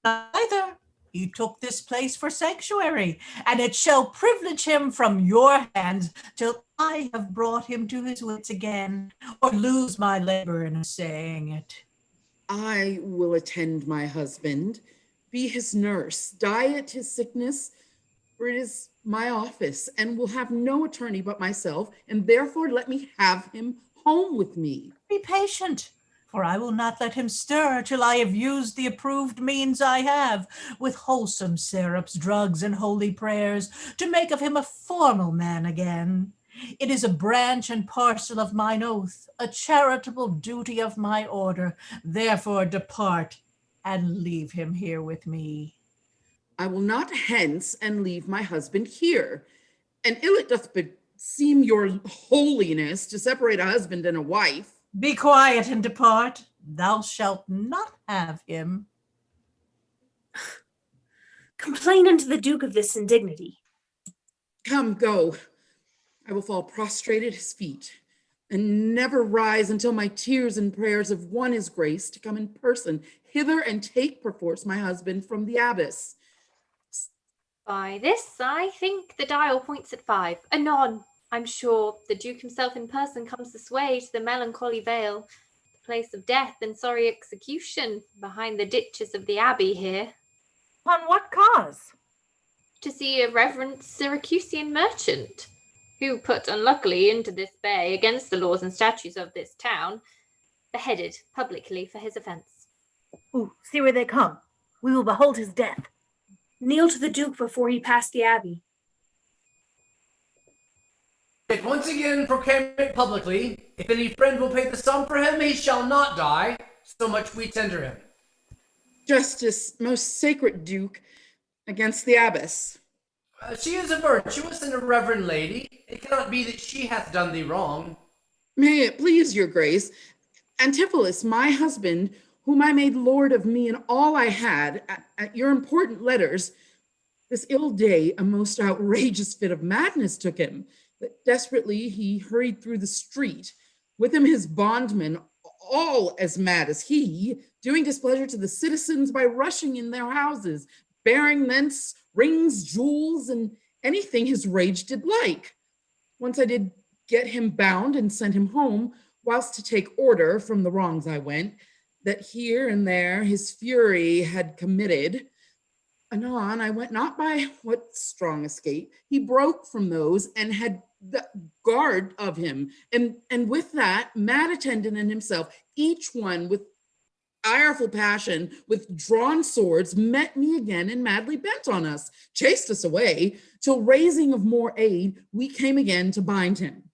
Neither. He took this place for sanctuary, and it shall privilege him from your hands till I have brought him to his wits again, or lose my labor in saying it. I will attend my husband, be his nurse, diet his sickness, for it is my office, and will have no attorney but myself, and therefore let me have him home with me. Be patient, for I will not let him stir till I have used the approved means I have, with wholesome syrups, drugs, and holy prayers, to make of him a formal man again. It is a branch and parcel of mine oath, a charitable duty of my order. Therefore depart and leave him here with me. I will not hence and leave my husband here. And ill it doth beseem your holiness to separate a husband and a wife. Be quiet and depart. Thou shalt not have him. Complain unto the Duke of this indignity. Come, go. I will fall prostrate at his feet and never rise until my tears and prayers have won his grace to come in person hither and take perforce my husband from the abyss. By this, I think the dial points at 5. Anon, I'm sure the Duke himself in person comes this way to the melancholy vale, the place of death and sorry execution, behind the ditches of the abbey here. On what cause? To see a reverend Syracusean merchant, who put unluckily into this bay against the laws and statutes of this town, beheaded publicly for his offence. Ooh, see where they come. We will behold his death. Kneel to the Duke before he pass the abbey. Once again proclaim it publicly. If any friend will pay the sum for him, he shall not die. So much we tender him. Justice, most sacred Duke, against the abbess. She is a virtuous and a reverend lady. It cannot be that she hath done thee wrong. May it please your grace, Antipholus, my husband, whom I made lord of me and all I had at your important letters, this ill day a most outrageous fit of madness took him, that desperately he hurried through the street, with him his bondmen, all as mad as he, doing displeasure to the citizens by rushing in their houses, bearing thence rings, jewels, and anything his rage did like. Once I did get him bound and sent him home, whilst to take order from the wrongs I went, that here and there his fury had committed. Anon, I went not by what strong escape. He broke from those and had the guard of him. And with that, mad attendant and himself, each one with ireful passion, with drawn swords, met me again and madly bent on us, chased us away, till raising of more aid, we came again to bind him.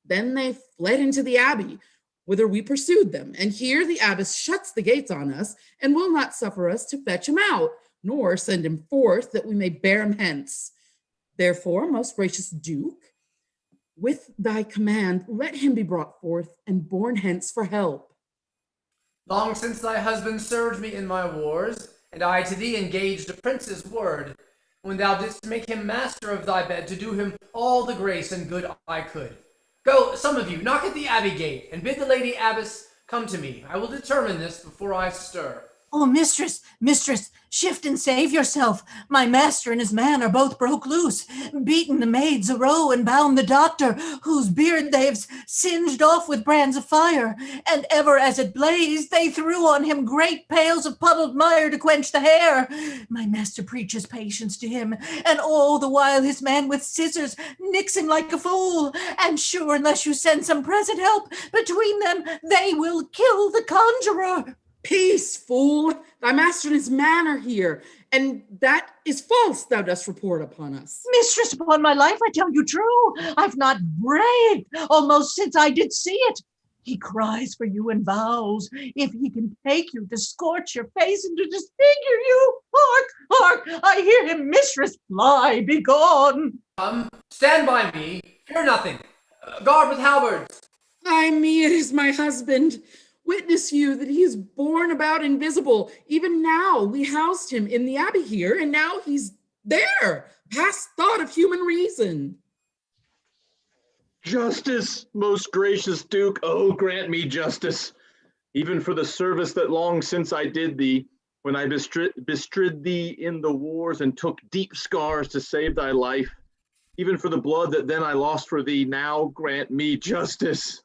Then they fled into the abbey, whither we pursued them. And here the abbess shuts the gates on us, and will not suffer us to fetch him out, nor send him forth that we may bear him hence. Therefore, most gracious Duke, with thy command, let him be brought forth and borne hence for help. Long since thy husband served me in my wars, and I to thee engaged a prince's word, when thou didst make him master of thy bed to do him all the grace and good I could. Go, some of you, knock at the abbey gate, and bid the lady abbess come to me. I will determine this before I stir. Oh, mistress, shift and save yourself. My master and his man are both broke loose, beaten the maids a row and bound the doctor, whose beard they've singed off with brands of fire. And ever as it blazed, they threw on him great pails of puddled mire to quench the hair. My master preaches patience to him, and all the while his man with scissors nicks him like a fool. And sure, unless you send some present help between them, they will kill the conjurer. Peace, fool! Thy master and his man are here, and that is false thou dost report upon us. Mistress, upon my life, I tell you true. I've not braved almost since I did see it. He cries for you and vows, if he can take you, to scorch your face and to disfigure you. Hark, hark, I hear him, mistress, fly, be gone. Stand by me, fear nothing. Guard with halberds. Ay me, it is my husband. Witness you that he is borne about invisible. Even now we housed him in the abbey here, and now he's there, past thought of human reason. Justice, most gracious Duke, oh, grant me justice, even for the service that long since I did thee, when I bestrid thee in the wars and took deep scars to save thy life, even for the blood that then I lost for thee, now grant me justice.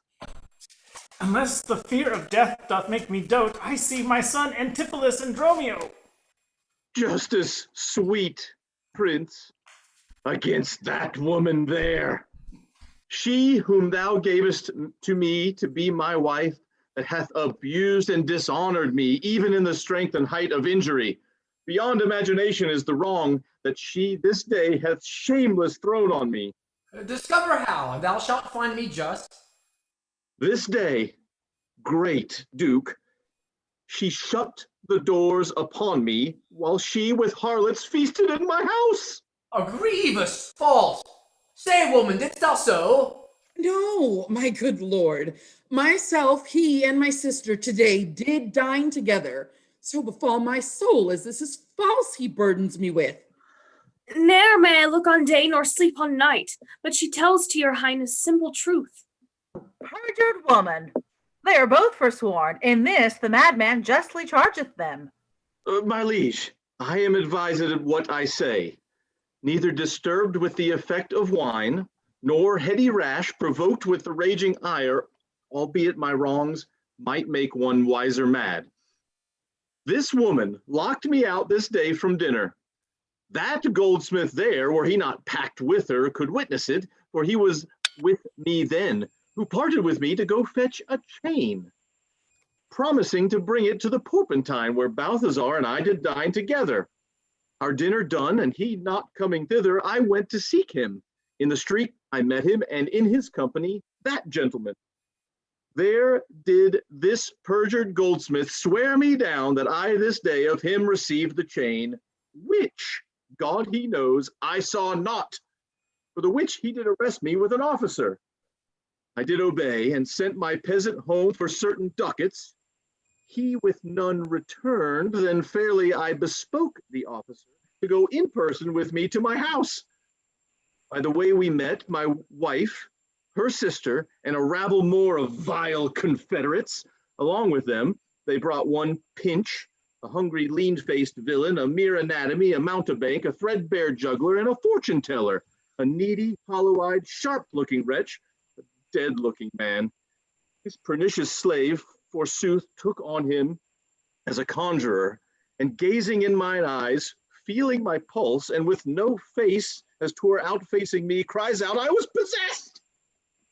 Unless the fear of death doth make me dote, I see my son Antipholus and Dromio. Justice, sweet prince, against that woman there. She whom thou gavest to me to be my wife, that hath abused and dishonored me, even in the strength and height of injury. Beyond imagination is the wrong that she this day hath shameless thrown on me. Discover how, and thou shalt find me just. This day, great Duke, she shut the doors upon me while she with harlots feasted in my house. A grievous fault. Say, woman, didst thou so? No, my good lord. Myself, he, and my sister today did dine together. So befall my soul, as this is false he burdens me with. Ne'er may I look on day nor sleep on night, but she tells to your highness simple truth. Perjured woman! They are both forsworn. In this the madman justly chargeth them. My liege, I am advised at what I say. Neither disturbed with the effect of wine, nor heady rash provoked with the raging ire, albeit my wrongs might make one wiser mad. This woman locked me out this day from dinner. That goldsmith there, were he not packed with her, could witness it, for he was with me then, who parted with me to go fetch a chain, promising to bring it to the Porpentine, where Balthazar and I did dine together. Our dinner done, and he not coming thither, I went to seek him. In the street I met him, and in his company that gentleman. There did this perjured goldsmith swear me down that I this day of him received the chain, which, God he knows, I saw not, for the which he did arrest me with an officer. I did obey, and sent my peasant home for certain ducats. He with none returned, then fairly I bespoke the officer to go in person with me to my house. By the way we met, my wife, her sister, and a rabble more of vile confederates. Along with them, they brought one Pinch, a hungry, lean-faced villain, a mere anatomy, a mountebank, a threadbare juggler, and a fortune teller, a needy, hollow-eyed, sharp-looking wretch, a dead-looking man. His pernicious slave, forsooth, took on him as a conjurer, and gazing in mine eyes, feeling my pulse, and with no face as 'twere outfacing me, cries out, I was possessed.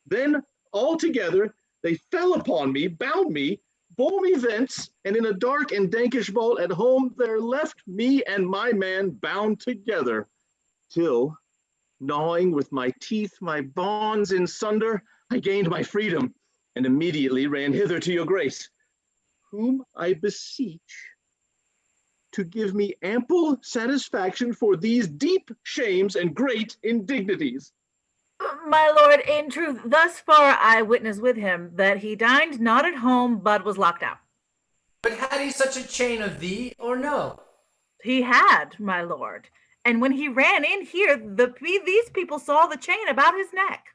Then, all together, they fell upon me, bound me, bore me thence, and in a dark and dankish vault at home there left me and my man bound together, till, gnawing with my teeth my bonds in sunder, I gained my freedom, and immediately ran hither to your grace, whom I beseech to give me ample satisfaction for these deep shames and great indignities. My lord, in truth, thus far I witness with him that he dined not at home, but was locked out. But had he such a chain of thee, or no? He had, my lord. And when he ran in here, these people saw the chain about his neck.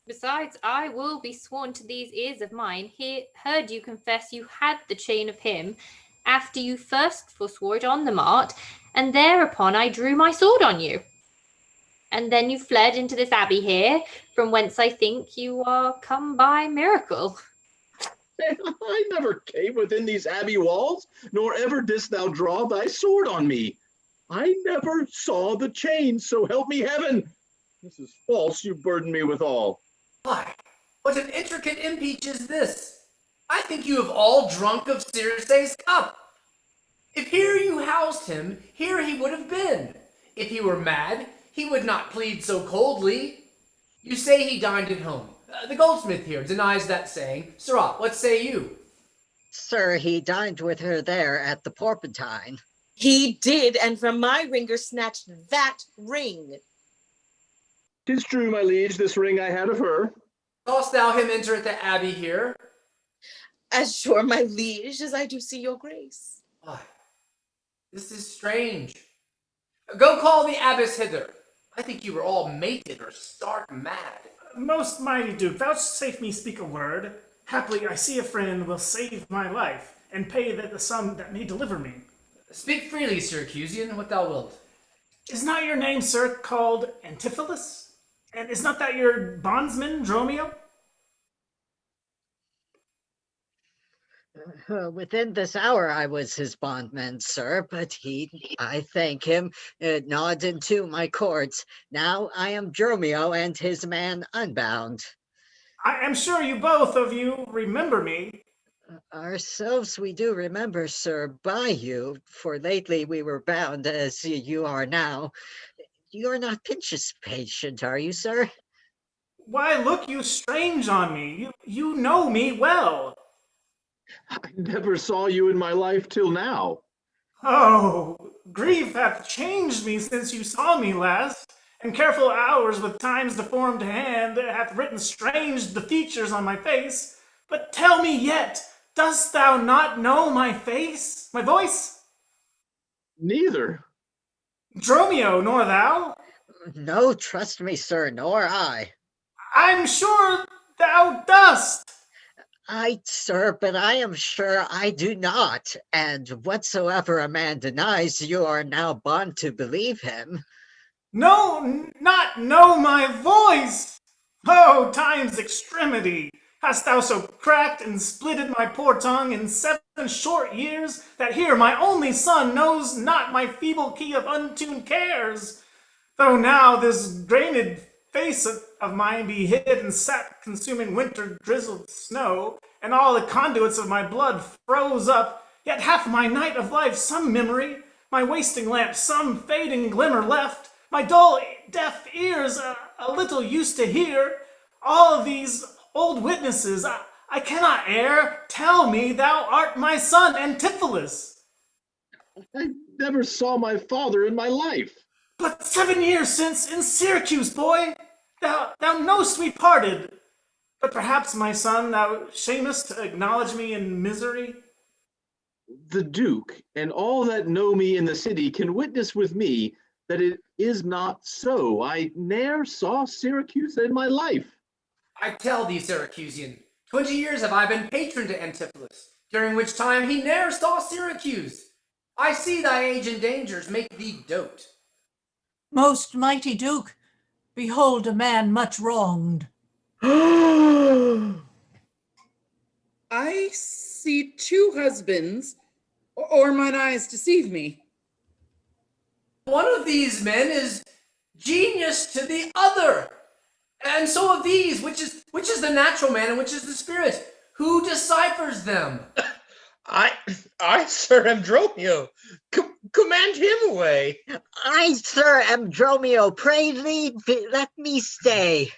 Besides, I will be sworn to these ears of mine. He heard you confess you had the chain of him, after you first forswore it on the mart, and thereupon I drew my sword on you. And then you fled into this abbey here, from whence I think you are come by miracle. I never came within these abbey walls, nor ever didst thou draw thy sword on me. I never saw the chain, so help me heaven. This is false, you burden me withal. Why, what an intricate impeach is this? I think you have all drunk of Circe's cup. If here you housed him, here he would have been. If he were mad, he would not plead so coldly. You say he dined at home. The goldsmith here denies that saying. Sirrah, what say you? Sir, he dined with her there at the Porpentine. He did, and from my ringer snatched that ring. 'Tis true, my liege, this ring I had of her. Sawest thou him enter at the abbey here? As sure, my liege, as I do see your grace. Why, this is strange. Go call the abbess hither. I think you were all mated or stark mad. Most mighty Duke, vouchsafe me speak a word. Haply I see a friend will save my life, and pay the sum that may deliver me. Speak freely, Syracusian, what thou wilt. Is not your name, sir, called Antipholus? And is not that your bondsman, Dromio? Within this hour I was his bondman, sir, but he, I thank him, gnawed into my cords. Now I am Dromio and his man unbound. I am sure you both of you remember me. Ourselves we do remember, sir, by you, for lately we were bound as you are now. You are not Pinch's patient, are you, sir? Why look you strange on me? You know me well. I never saw you in my life till now. Oh, grief hath changed me since you saw me last, and careful hours with time's deformed hand hath written strange the features on my face. But tell me yet, dost thou not know my face, my voice? Neither. Dromio, nor thou? No, trust me, sir, nor I. I'm sure thou dost. Sir, but I am sure I do not. And whatsoever a man denies, you are now bound to believe him. No, not know my voice. Oh, time's extremity. Hast thou so cracked and splitted my poor tongue in 7 short years, that here my only son knows not my feeble key of untuned cares? Though now this grained face of mine be hid in sap-consuming winter drizzled snow, and all the conduits of my blood froze up, yet hath my night of life some memory, my wasting lamp some fading glimmer left, my dull deaf ears a little used to hear. All of these old witnesses I cannot err. Tell me thou art my son Antipholus. I never saw my father in my life. But 7 years since in Syracuse, boy, thou know'st we parted. But perhaps, my son, thou shamest to acknowledge me in misery? The Duke and all that know me in the city can witness with me that it is not so. I ne'er saw Syracuse in my life. I tell thee, Syracusian, 20 years have I been patron to Antipholus, during which time he ne'er saw Syracuse. I see thy age and dangers make thee dote. Most mighty Duke, behold a man much wronged. I see 2 husbands, or mine eyes deceive me. One of these men is genius to the other. And so of these, which is the natural man and which is the spirit? Who deciphers them? I, sir, am Dromio. Command him away. I, sir, am Dromio. Pray thee, let me stay.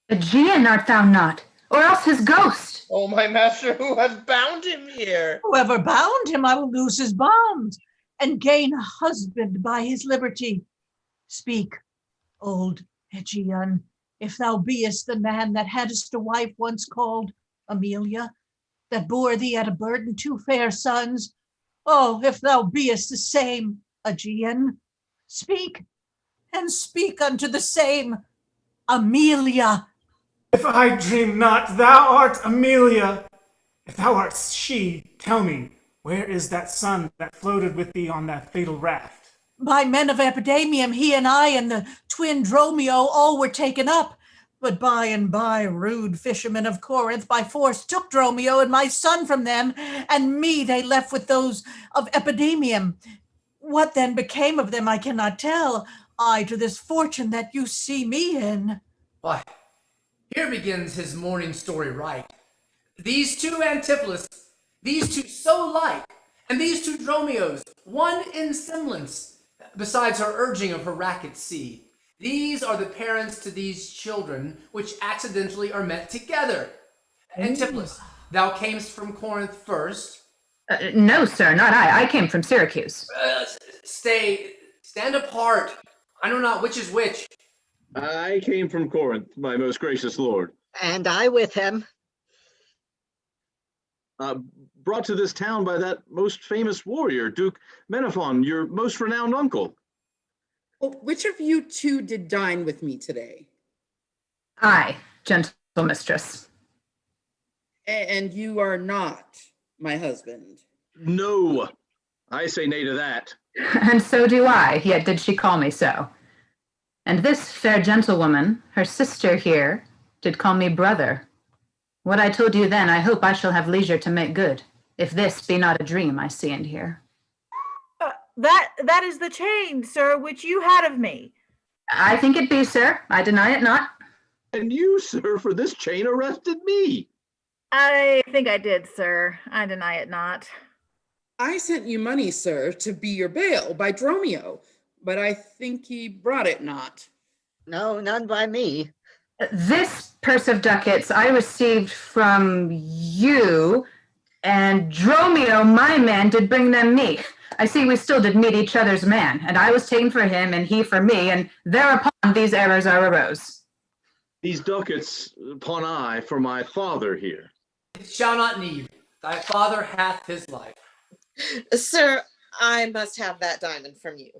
Aegeon art thou not, or else his ghost. Oh, my master, who has bound him here? Whoever bound him, I will loose his bonds and gain a husband by his liberty. Speak, old Aegeon, if thou beest the man that hadst a wife once called Aemilia, that bore thee at a burden 2 fair sons. Oh, if thou beest the same, Aegeon, speak, and speak unto the same Aemilia. If I dream not, thou art Aemilia. If thou art she, tell me, where is that son that floated with thee on that fatal raft? By men of Epidamium, he and I and the twin Dromio all were taken up. But by and by, rude fishermen of Corinth by force took Dromio and my son from them, and me they left with those of Epidamium. What then became of them I cannot tell, I to this fortune that you see me in. Why, here begins his morning story right. These 2 Antipholus, these 2 so like, and these 2 Dromios, one in semblance, besides her urging of her racket sea. These are the parents to these children, which accidentally are met together. Antipholus, thou camest from Corinth first. No, sir, not I. I came from Syracuse. Stand apart. I know not which is which. I came from Corinth, my most gracious lord. And I with him. Brought to this town by that most famous warrior, Duke Menaphon, your most renowned uncle. Well, which of you 2 did dine with me today? I, gentle mistress. And you are not my husband? No, I say nay to that. And so do I, yet did she call me so. And this fair gentlewoman, her sister here, did call me brother. What I told you then, I hope I shall have leisure to make good, if this be not a dream I see and hear. That is the chain, sir, which you had of me. I think it be, sir. I deny it not. And you, sir, for this chain arrested me. I think I did, sir. I deny it not. I sent you money, sir, to be your bail by Dromio, but I think he brought it not. No, none by me. This purse of ducats I received from you, and Dromio, my man, did bring them me. I see we still did meet each other's man, and I was taken for him, and he for me, and thereupon these errors are arose. These ducats pawn I for my father here. It shall not need. Thy father hath his life. Sir, I must have that diamond from you.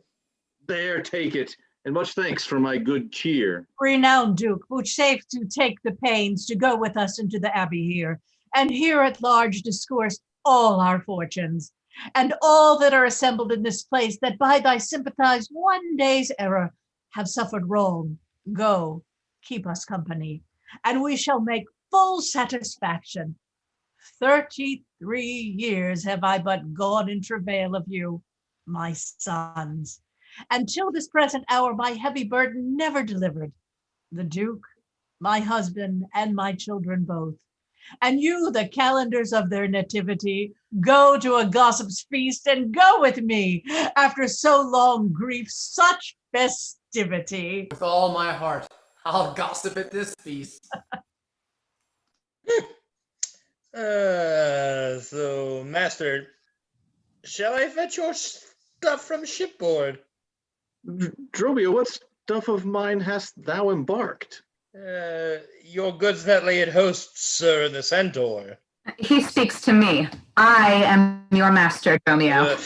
There, take it, and much thanks for my good cheer. Renowned Duke, vouchsafe to take the pains to go with us into the abbey here, and here at large discourse all our fortunes, and all that are assembled in this place that by thy sympathized one day's error have suffered wrong. Go, keep us company, and we shall make full satisfaction. 33 years have I but gone in travail of you, my sons, and till this present hour my heavy burden never delivered. The Duke, my husband, and my children both. And you, the calendars of their nativity, go to a gossip's feast and go with me, after so long grief, such festivity. With all my heart, I'll gossip at this feast. So, master, shall I fetch your stuff from shipboard? Dromio, what stuff of mine hast thou embarked? Your goods that lay at host, sir, in the Centaur. He speaks to me. I am your master, Dromio.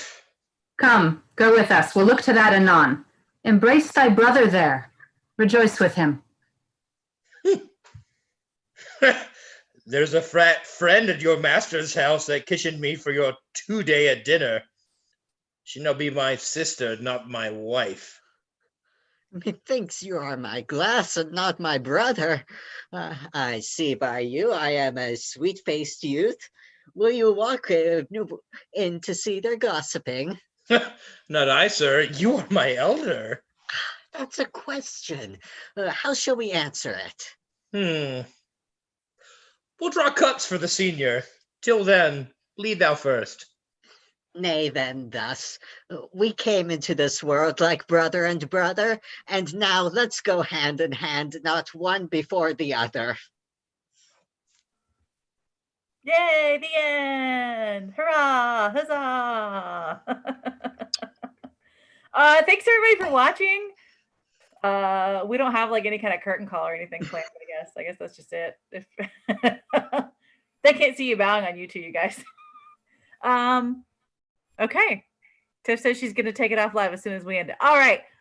Come, go with us. We'll look to that anon. Embrace thy brother there. Rejoice with him. There's a friend at your master's house that kitchened me for your 2-day at dinner. She now be my sister, not my wife. Methinks you are my glass and not my brother. I see by you I am a sweet-faced youth. Will you walk in to see their gossiping? Not I, sir. You are my elder. That's a question. How shall we answer it? We'll draw cuts for the senior. Till then, lead thou first. Nay, then, thus. We came into this world like brother and brother, and now let's go hand in hand, not one before the other. Yay, the end! Hurrah! Huzzah! Thanks everybody for watching. We don't have like any kind of curtain call or anything planned, I guess that's just it. If they can't see you bowing on YouTube, you guys. Okay. Tiff says she's gonna take it off live as soon as we end it. All right.